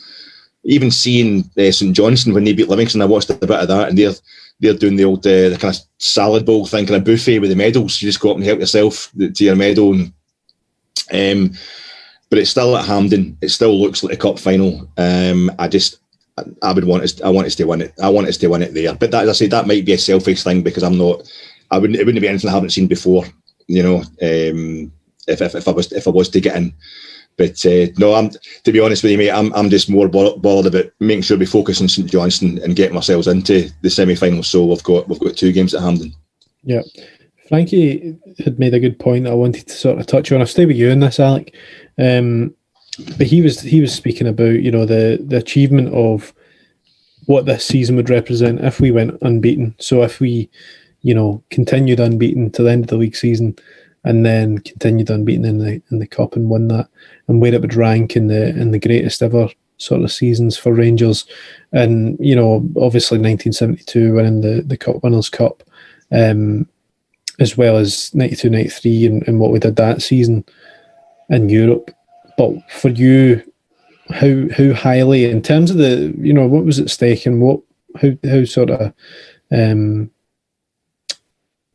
Even seeing St Johnstone when they beat Livingston, I watched a bit of that, and they're doing the old the kind of salad bowl thing, kind of buffet with the medals. You just go up and help yourself to your medal. And but it's still at Hampden. It still looks like a cup final. I want us to win it. I want us to win it there. But that, as I say, that might be a selfish thing, because it wouldn't be anything I haven't seen before. If I was to get in. But no, to be honest with you, mate, I'm just more bothered about making sure we focus on St Johnstone and getting ourselves into the semi-finals. So we've got 2 games at Hampden. Yeah, Frankie had made a good point that I wanted to sort of touch on. I'll stay with you on this, Alec. But he was speaking about the achievement of what this season would represent if we went unbeaten. So if we continued unbeaten to the end of the league season, and then continued unbeaten in the cup and won that, and where it would rank in the greatest ever sort of seasons for Rangers, and obviously 1972 winning the Cup Winners' Cup, as well as 92-93 and what we did that season in Europe. But for you, how highly, in terms of the what was at stake, and how sort of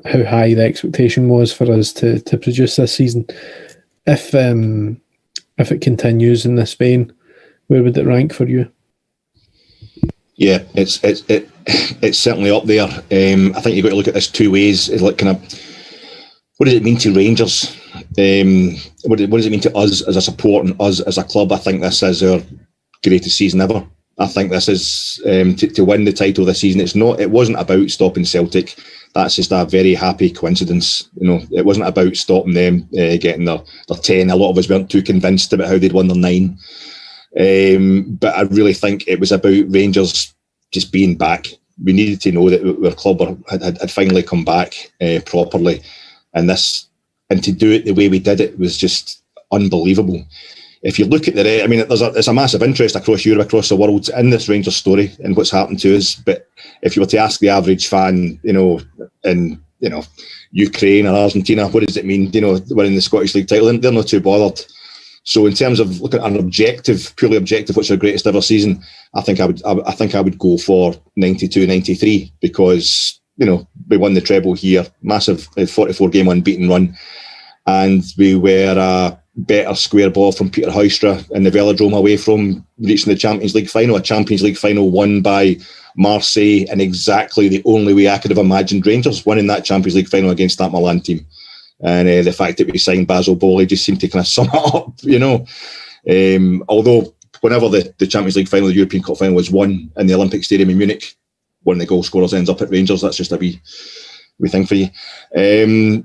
how high the expectation was for us to produce this season, if it continues in this vein, where would it rank for you? Yeah, it's certainly up there. I think you've got to look at this 2 ways. It's like kind of, what does it mean to Rangers what does it mean to us as a support and us as a club? I think this is our greatest season ever. I think this is to win the title this season. It wasn't about stopping Celtic. That's just a very happy coincidence. It wasn't about stopping them getting their 10. A lot of us weren't too convinced about how they'd won their 9. But I really think it was about Rangers just being back. We needed to know that our club had finally come back properly, and to do it the way we did it was just unbelievable. If you look at there's a massive interest across Europe, across the world, in this Rangers story and what's happened to us. But if you were to ask the average fan, in Ukraine or Argentina, what does it mean, winning the Scottish League title? They're not too bothered. So in terms of looking at an purely objective, what's our greatest ever season, I think I would go for 92-93 because we won the treble here, massive 44 game unbeaten run, and we were a better square ball from Peter Hoystra in the Velodrome away from reaching the Champions League final, a Champions League final won by Marseille in exactly the only way I could have imagined Rangers winning that Champions League final against that Milan team. And the fact that we signed Basil Bowley just seemed to kind of sum it up, although whenever the Champions League final, the European Cup final was won in the Olympic Stadium in Munich, one of the goal scorers ends up at Rangers. That's just a wee thing for you.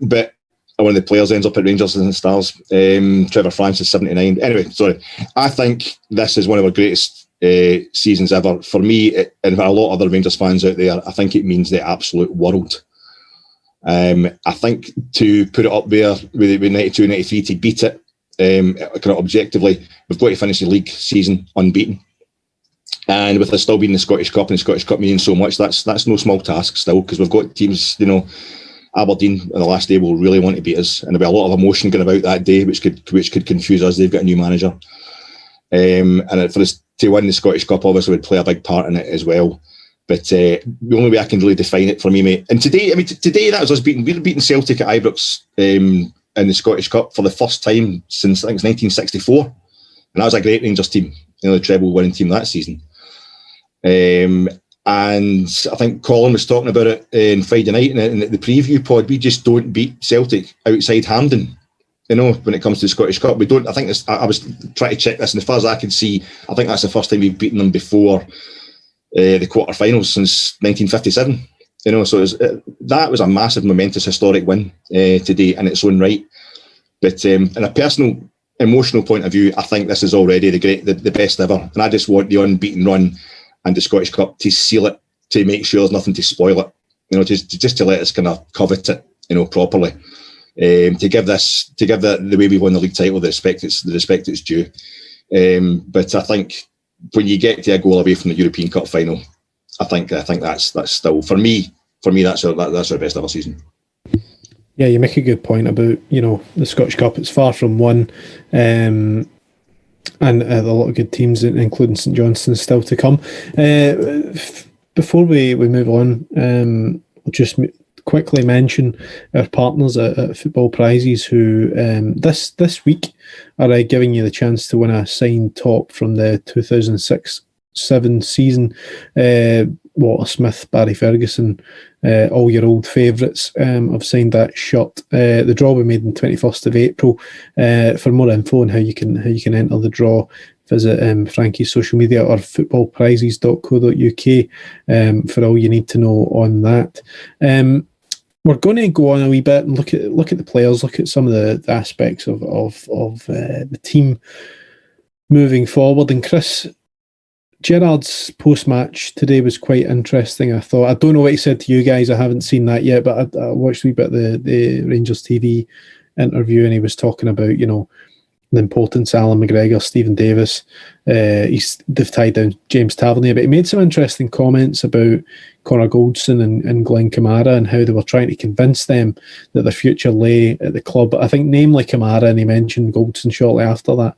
But one of the players ends up at Rangers in the Stars. Trevor Francis, 79. Anyway, sorry. I think this is one of our greatest seasons ever. For me, and for a lot of other Rangers fans out there, I think it means the absolute world. I think to put it up there with 92-93, to beat it kind of objectively, we've got to finish the league season unbeaten. And with us still being the Scottish Cup and the Scottish Cup meaning so much, that's no small task still, because we've got teams, Aberdeen on the last day will really want to beat us, and there'll be a lot of emotion going about that day, which could confuse us. They've got a new manager, and for us to win the Scottish Cup obviously would play a big part in it as well. But the only way I can really define it for me, mate. And today that was us beating. We were beating Celtic at Ibrox in the Scottish Cup for the first time since I think it's 1964, and that was a great Rangers team, the treble winning team that season. And I think Colin was talking about it on Friday night in the preview pod. We just don't beat Celtic outside Hampden. When it comes to the Scottish Cup, we don't. I think I was trying to check this, and as far as I can see, I think that's the first time we've beaten them before the quarterfinals since 1957. So that was a massive, momentous, historic win today in its own right. But in a personal, emotional point of view, I think this is already the best ever, and I just want the unbeaten run and the Scottish Cup to seal it, to make sure there's nothing to spoil it. Just to let us kind of covet it, properly. To give the way we won the league title the respect it's due. But I think when you get to a goal away from the European Cup final, I think that's still for me that's our best ever season. Yeah, you make a good point about the Scottish Cup. It's far from won, and a lot of good teams, including St Johnstone, still to come. Before we move on, we'll just quickly mention our partners at Football Prizes, who this week are giving you the chance to win a signed top from the 2006-7 season. Walter Smith, Barry Ferguson, all your old favourites have signed that shirt. The draw will be made on 21st of April. For more info on how you can enter the draw, visit Frankie's social media or footballprizes.co.uk for all you need to know on that. We're going to go on a wee bit and look at the players, look at some of the aspects of the team moving forward. And Chris, Gerrard's post-match today was quite interesting, I thought. I don't know what he said to you guys. I haven't seen that yet, but I watched a wee bit of the Rangers TV interview, and he was talking about, the importance of Alan McGregor, Stephen Davis. They've tied down James Tavernier, but he made some interesting comments about Connor Goldson and Glenn Kamara and how they were trying to convince them that their future lay at the club. But I think namely Kamara, and he mentioned Goldson shortly after that,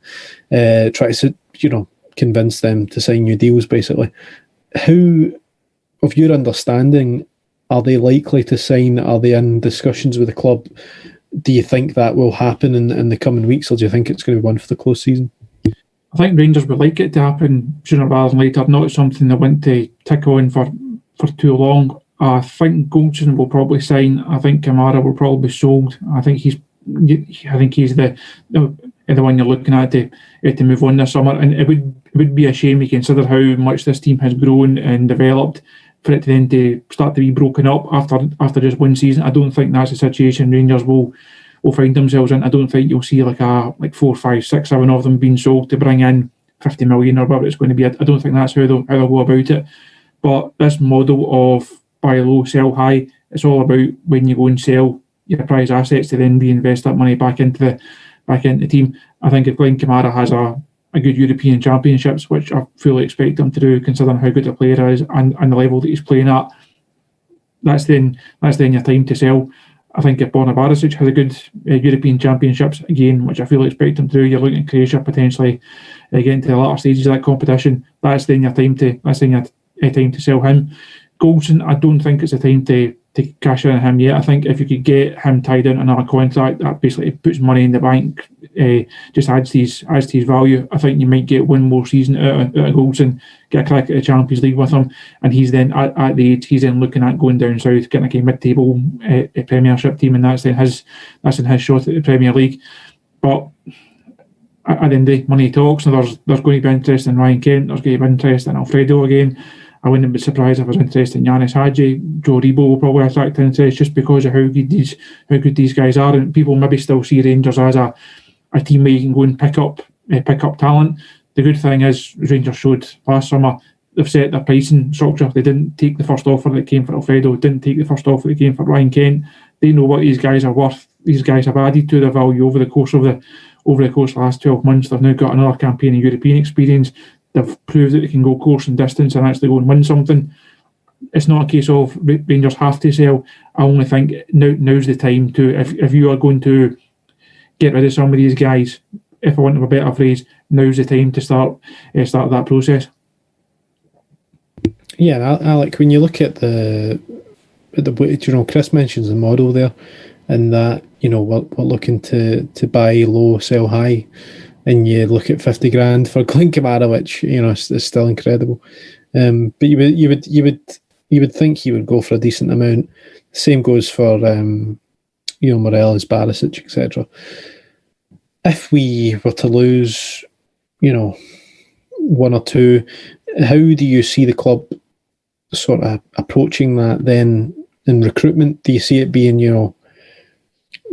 try to, convince them to sign new deals, basically. How, of your understanding, are they likely to sign? Are they in discussions with the club? Do you think that will happen in the coming weeks, or do you think it's going to be one for the close season? I think Rangers would like it to happen sooner rather than later, not something they want to tick on for too long. I think Goldson will probably sign. I think Kamara will probably be sold. I think he's I think he's the one you're looking at to move on this summer. And it would be a shame to consider how much this team has grown and developed for it to then to start to be broken up after just one season. I don't think that's a situation Rangers will find themselves in. I don't think you'll see like 4, 5, 6, 7 of them being sold to bring in 50 million or whatever it's going to be. I don't think that's how they'll go about it. But this model of buy low, sell high, it's all about when you go and sell your prize assets to then reinvest that money back into the team. I think if Glenn Kamara has a good European Championships, which I fully expect him to do, considering how good a player he is and the level that he's playing at, that's then your time to sell. I think if Borna Barisic has a good European Championships again, which I fully expect him to do, you're looking at Croatia potentially getting to the latter stages of that competition. That's then your time to sell him. Goldson, I don't think it's a time to cash in on him yet. I think if you could get him tied in another contract, that basically puts money in the bank, just adds to his value. I think you might get one more season out of Goldson, get a crack at the Champions League with him, and he's then at the age he's then looking at going down south, getting a mid-table Premiership team, and that's in his shot at the Premier League. But at the end of the day, money talks, and there's going to be interest in Ryan Kent, there's going to be interest in Alfredo again. I wouldn't be surprised if there's interest in Yanis Hadji. Joe Rebo will probably attract interest just because of how good these guys are, and people maybe still see Rangers as a team where you can go and pick up talent. The good thing is, Rangers showed last summer, they've set their pricing structure. They didn't take the first offer that came for Alfredo, didn't take the first offer that came for Ryan Kent. They know what these guys are worth. These guys have added to their value over the course of the last 12 months. They've now got another campaign of European experience. They've proved that they can go course and distance and actually go and win something. It's not a case of Rangers have to sell. I only think now's the time to, if you are going to get rid of some of these guys, if I want a better phrase, now's the time to start that process. Yeah, Alec, when you look at the Chris mentions the model there, and that we're looking to buy low, sell high. And you look at 50 grand for Glenn Kamara, which is still incredible. But you would think he would go for a decent amount. Same goes for Morelos, Barisic, etc. If we were to lose, one or two, how do you see the club sort of approaching that then in recruitment? Do you see it being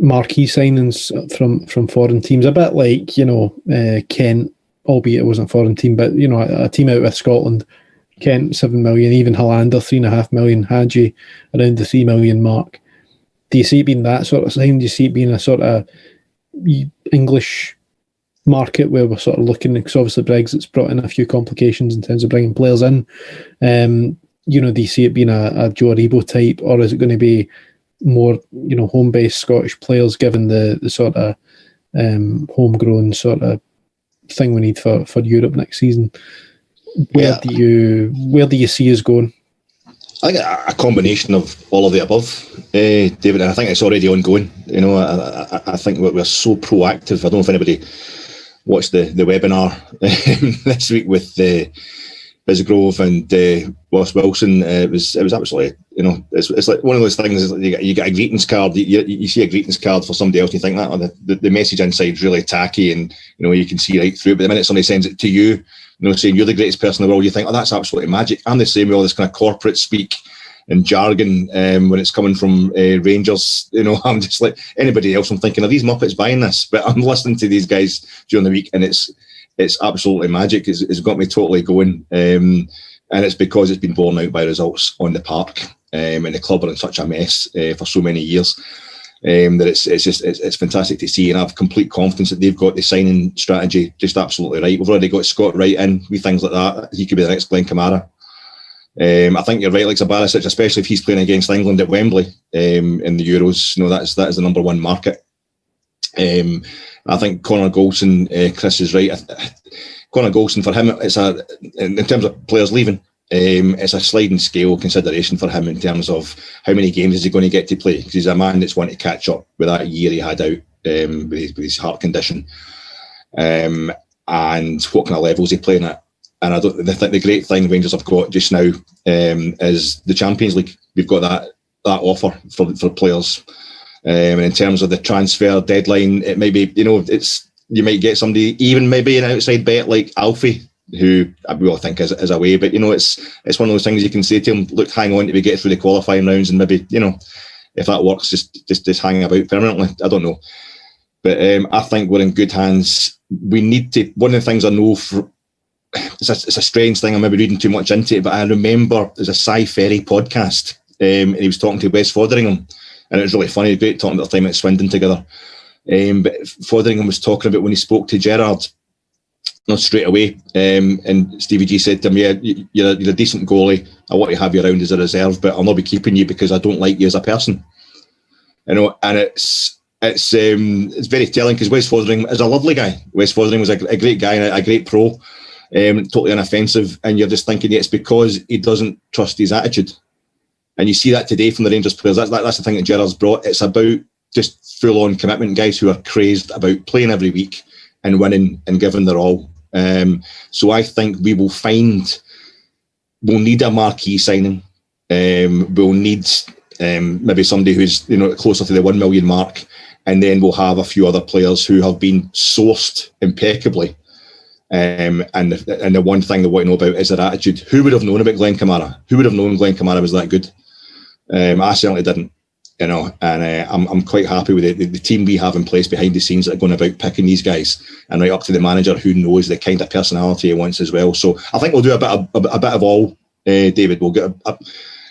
marquee signings from foreign teams, a bit like Kent, albeit it wasn't a foreign team, but a team out with Scotland, Kent 7 million, even Hollander 3.5 million, Hadji around the 3 million mark. Do you see it being that sort of sign? Do you see it being a sort of English market where we're sort of looking, because obviously Brexit's brought in a few complications in terms of bringing players in. Do you see it being a Joe Aribo type, or is it going to be more home-based Scottish players, given the sort of homegrown sort of thing we need for Europe next season? Where do you see us going? I think a combination of all of the above, David, and I think it's already ongoing. I think we're so proactive. I don't know if anybody watched the webinar this week with Bisgrove and Ross Wilson. It was absolutely, it's like one of those things. You get a greetings card. You see a greetings card for somebody else, and you think that the message inside is really tacky, and you can see right through it. But the minute somebody sends it to you, saying you're the greatest person in the world, you think, oh, that's absolutely magic. I'm the same with all this kind of corporate speak and jargon when it's coming from Rangers. I'm just like anybody else. I'm thinking, are these Muppets buying this? But I'm listening to these guys during the week, and it's absolutely magic. It's got me totally going, and it's because it's been borne out by results on the park, and the club are in such a mess for so many years that it's fantastic to see, and I have complete confidence that they've got the signing strategy just absolutely right. We've already got Scott Wright in with things like that. He could be the next Glenn Kamara. I think you're right, like Barisic, especially if he's playing against England at Wembley in the Euros. That is the number one market. I think Connor Goldson, Chris is right. Connor Goldson, for him, it's in terms of players leaving, it's a sliding scale consideration for him in terms of how many games is he going to get to play, because he's a man that's wanting to catch up with that year he had out with his heart condition, and what kind of levels he's playing at. And I think the great thing Rangers have got just now is the Champions League. We've got that offer for players And in terms of the transfer deadline, it may be, you might get somebody, even maybe an outside bet like Alfie, who we all think is away. But, it's one of those things you can say to him, look, hang on till we get through the qualifying rounds, and maybe, if that works, just hang about permanently. I don't know. But I think we're in good hands. We need to, one of the things I know, it's a strange thing, I'm maybe reading too much into it, but I remember there's a Cy Ferry podcast, and he was talking to Wes Fotheringham, and it was really funny, great talking about the time at Swindon together. But Fotheringham was talking about when he spoke to Gerrard, not straight away, and Stevie G said to him, yeah, you're a decent goalie, I want to have you around as a reserve, but I'll not be keeping you because I don't like you as a person. And it's very telling, because Wes Fotheringham is a lovely guy. Wes Fotheringham was a great guy and a great pro, totally inoffensive, and you're just thinking, it's because he doesn't trust his attitude. And you see that today from the Rangers players. That's the thing that Gerrard's brought. It's about just full-on commitment, guys who are crazed about playing every week and winning and giving their all. So I think we'll need a marquee signing. We'll need maybe somebody who's closer to the 1 million mark, and then we'll have a few other players who have been sourced impeccably. And the one thing they want to know about is their attitude. Who would have known about Glenn Kamara? Who would have known Glenn Kamara was that good? I certainly didn't, and I'm quite happy with the team we have in place behind the scenes that are going about picking these guys, and right up to the manager who knows the kind of personality he wants as well. So I think we'll do a bit of all, David. We'll get a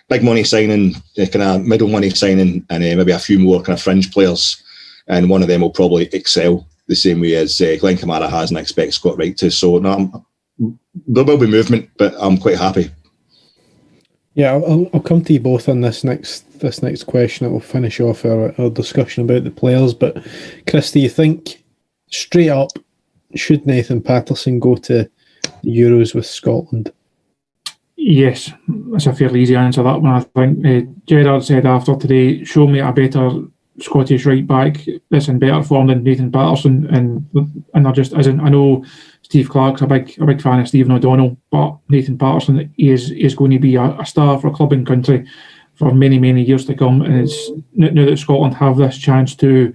big money signing, kind of middle money signing, and maybe a few more kind of fringe players, and one of them will probably excel the same way as Glenn Kamara has, and I expect Scott Wright to. So no, there will be movement, but I'm quite happy. Yeah, I'll come to you both on this next question. It will finish off our discussion about the players. But Chris, do you think straight up should Nathan Patterson go to the Euros with Scotland? Yes, that's a fairly easy answer, that one. I think Gerrard said after today, show me a better Scottish right back that's in better form than Nathan Patterson, and there just isn't. I know Steve Clarke's a big fan of Stephen O'Donnell, but Nathan Patterson is going to be a star for club and country for many years to come. And it's now that Scotland have this chance to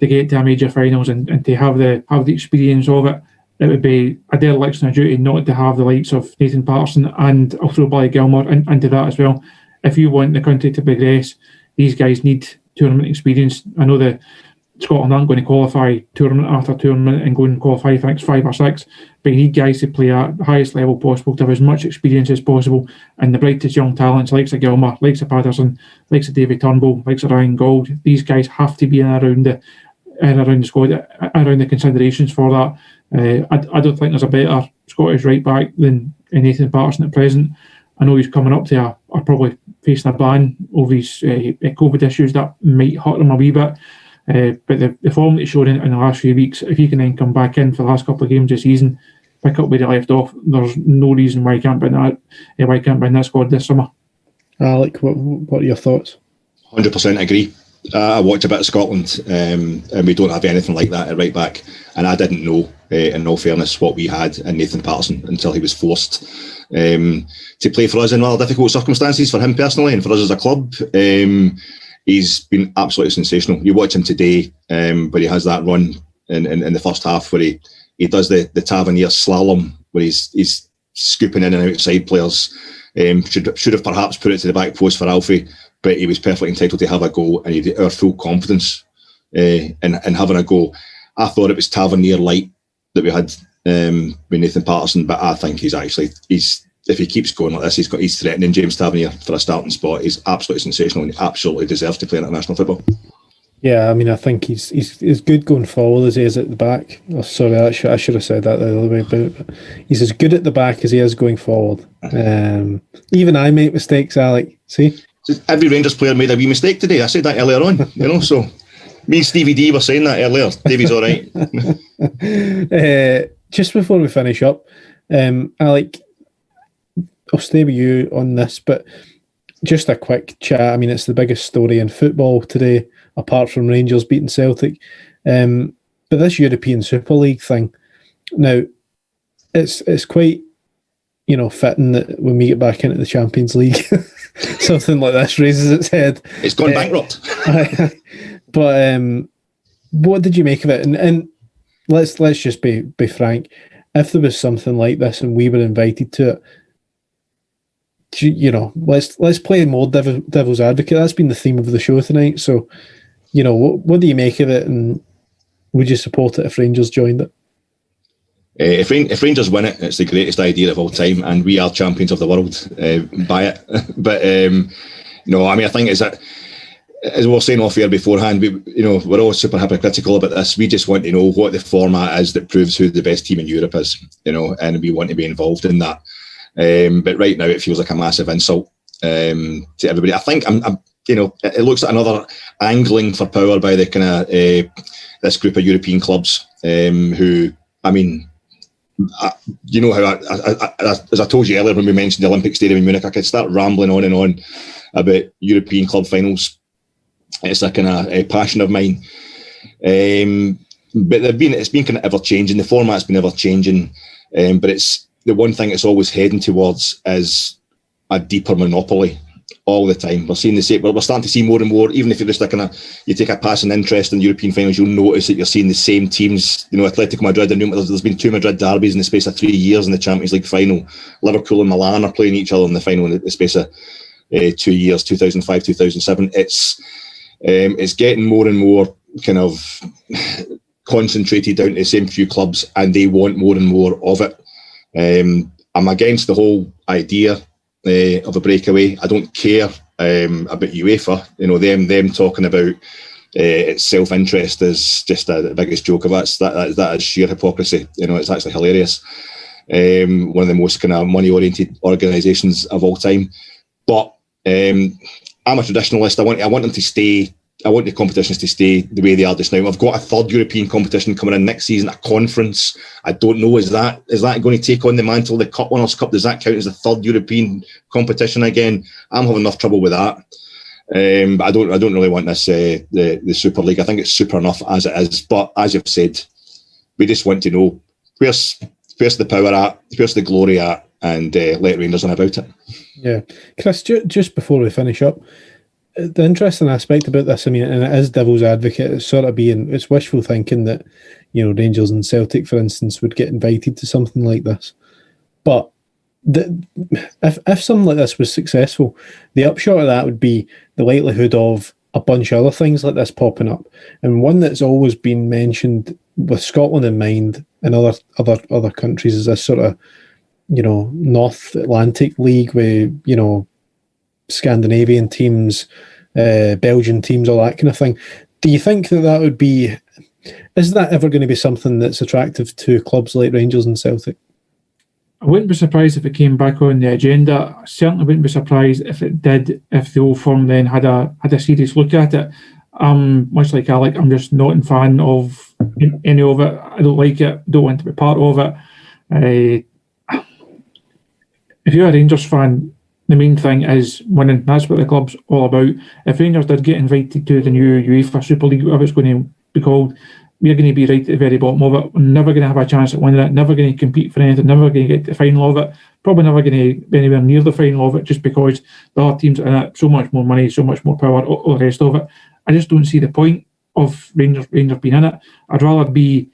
get to a major finals and to have the experience of it, it would be a dereliction of duty not to have the likes of Nathan Patterson, and I'll throw Billy Gilmore into that as well. If you want the country to progress, these guys need tournament experience. I know that Scotland aren't going to qualify tournament after tournament and go and qualify for the next 5 or 6, but you need guys to play at the highest level possible, to have as much experience as possible, and the brightest young talents likes of Gilmore, likes of Patterson, likes of David Turnbull, likes of Ryan Gold, these guys have to be in around the squad, around the considerations for that. I don't think there's a better Scottish right back than Nathan Patterson at present. I know he's coming up to probably facing a ban over his COVID issues that might hurt him a wee bit. But the form that he's shown in the last few weeks, if he can then come back in for the last couple of games this season, pick up where he left off, there's no reason why he can't be in that squad this summer. Alec, what are your thoughts? 100% agree. I watch a bit of Scotland, and we don't have anything like that at right back. And I didn't know, in all fairness, what we had in Nathan Patterson until he was forced to play for us in rather difficult circumstances for him personally and for us as a club. He's been absolutely sensational. You watch him today, where he has that run in the first half where he does the Tavernier slalom, where he's scooping in and outside players. Should have perhaps put it to the back post for Alfie, but he was perfectly entitled to have a go, and he had our full confidence in having a go. I thought it was Tavernier light that we had with Nathan Patterson, but I think he's if he keeps going like this, he's threatening James Tavernier for a starting spot. He's absolutely sensational, and he absolutely deserves to play international football. Yeah, I mean, I think he's good going forward as he is at the back. Oh, sorry, I should have said that the other way, but he's as good at the back as he is going forward. Even I make mistakes, Alec. See? Every Rangers player made a wee mistake today. I said that earlier on, so me and Stevie D were saying that earlier. Davey's all right. Just before we finish up, Alec, I'll stay with you on this, but just a quick chat. I mean, it's the biggest story in football today, apart from Rangers beating Celtic. But this European Super League thing, now, it's quite, fitting that when we get back into the Champions League, something like this raises its head. It's gone bankrupt. But what did you make of it? And let's just be frank. If there was something like this and we were invited to it, let's play more devil's advocate. That's been the theme of the show tonight. So, what do you make of it, and would you support it if Rangers joined it? If Rangers win it, it's the greatest idea of all time, and we are champions of the world by it. But no, I mean, I think as we were saying off air beforehand, we're all super hypocritical about this. We just want to know what the format is that proves who the best team in Europe is, and we want to be involved in that. But right now, it feels like a massive insult to everybody. I think it looks like another angling for power by the kind of this group of European clubs who, I mean, how as I told you earlier when we mentioned the Olympic Stadium in Munich, I could start rambling on and on about European club finals. It's a kind of passion of mine. But it's been kind of ever changing. The format's been ever changing, but it's the one thing it's always heading towards is a deeper monopoly all the time. We're seeing the same. We're starting to see more and more. Even if you're just you take a passing interest in European finals, you'll notice that you're seeing the same teams. Atletico Madrid. There's been 2 Madrid derbies in the space of 3 years in the Champions League final. Liverpool and Milan are playing each other in the final in the space of 2 years, 2005, 2007. It's getting more and more kind of concentrated down to the same few clubs, and they want more and more of it. I'm against the whole idea of a breakaway. I don't care about UEFA. Them talking about its self-interest is just the biggest joke of it. That is sheer hypocrisy. It's actually hilarious. One of the most kind of money-oriented organisations of all time. But I'm a traditionalist. I want them to stay. I want the competitions to stay the way they are just now. I've got a third European competition coming in next season, a conference. I don't know, is that going to take on the mantle of the Cup Winners' Cup? Does that count as a third European competition again? I'm having enough trouble with that. But I don't really want this the Super League. I think it's super enough as it is. But as you've said, we just want to know where's the power at, where's the glory at, and let Rangers on about it. Yeah, Chris, just before we finish up, the interesting aspect about this, I mean, and it is devil's advocate, it's wishful thinking that, Rangers and Celtic, for instance, would get invited to something like this. But if something like this was successful, the upshot of that would be the likelihood of a bunch of other things like this popping up. And one that's always been mentioned with Scotland in mind and other countries is this sort of, North Atlantic League with, Scandinavian teams, Belgian teams, all that kind of thing. Do you think that would be... Is that ever going to be something that's attractive to clubs like Rangers and Celtic? I wouldn't be surprised if it came back on the agenda. I certainly wouldn't be surprised if it did, if the old firm then had a serious look at it. Much like Alec, I'm just not a fan of any of it. I don't like it, don't want to be part of it. If you're a Rangers fan, the main thing is winning. That's what the club's all about. If Rangers did get invited to the new UEFA Super League, whatever it's going to be called, we're going to be right at the very bottom of it. We're never going to have a chance at winning it, never going to compete for anything, never going to get to the final of it, probably never going to be anywhere near the final of it, just because there are teams in it, so much more money, so much more power, all the rest of it. I just don't see the point of Rangers being in it. I'd rather be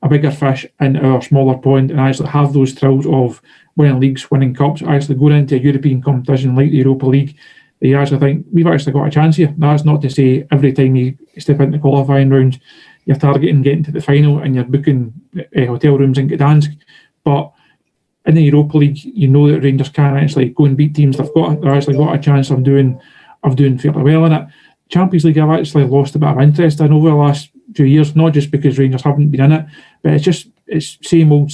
a bigger fish in our smaller pond and actually have those thrills of winning leagues, winning cups, actually going into a European competition like the Europa League. You actually think we've actually got a chance here. That's not to say every time you step into qualifying rounds you're targeting getting to the final and you're booking hotel rooms in Gdansk, but in the Europa League you know that Rangers can actually go and beat teams. They've actually got a chance of doing fairly well in it. Champions League I've actually lost a bit of interest in over the last 2 years, not just because Rangers haven't been in it, but it's same old.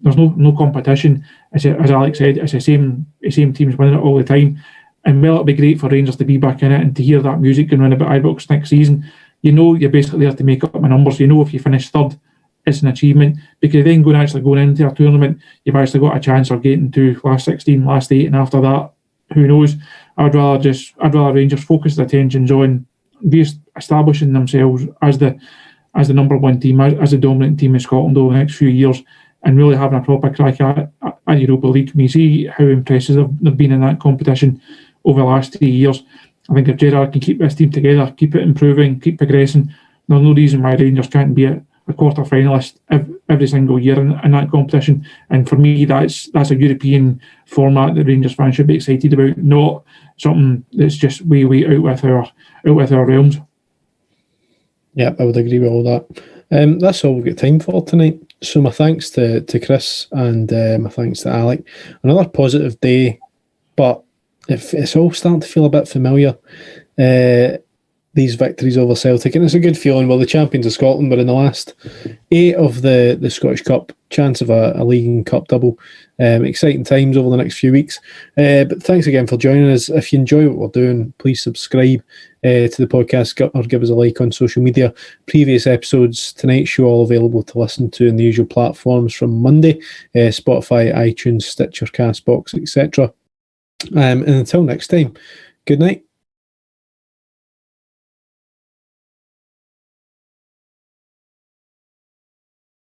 There's no competition. As Alex said, it's the same teams winning it all the time. And it'd be great for Rangers to be back in it and to hear that music going round about Ibrox next season. You're basically there to make up my numbers. If you finish third, it's an achievement, because then going into a tournament, you've actually got a chance of getting to last 16, last 8, and after that, who knows? I'd rather Rangers focus their attentions on establishing themselves as the number one team, as the dominant team in Scotland over the next few years, and really having a proper crack at Europa League. You see how impressive they've been in that competition over the last 3 years. I think if Gerrard can keep this team together, keep it improving, keep progressing, there's no reason why Rangers can't be a quarter finalist every single year in that competition. And for me, that's a European format that Rangers fans should be excited about, not something that's just way out with our realms. Yeah, I would agree with all that. That's all we've got time for tonight. So my thanks to Chris and my thanks to Alec. Another positive day, but it's all starting to feel a bit familiar. These victories over Celtic, and it's a good feeling. Well, the champions of Scotland were in the last 8 of the Scottish Cup, chance of a League and Cup double. Exciting times over the next few weeks. But thanks again for joining us. If you enjoy what we're doing, please subscribe to the podcast or give us a like on social media. Previous episodes, tonight's show, all available to listen to in the usual platforms from Monday: Spotify, iTunes, Stitcher, Castbox, etc. And until next time, good night.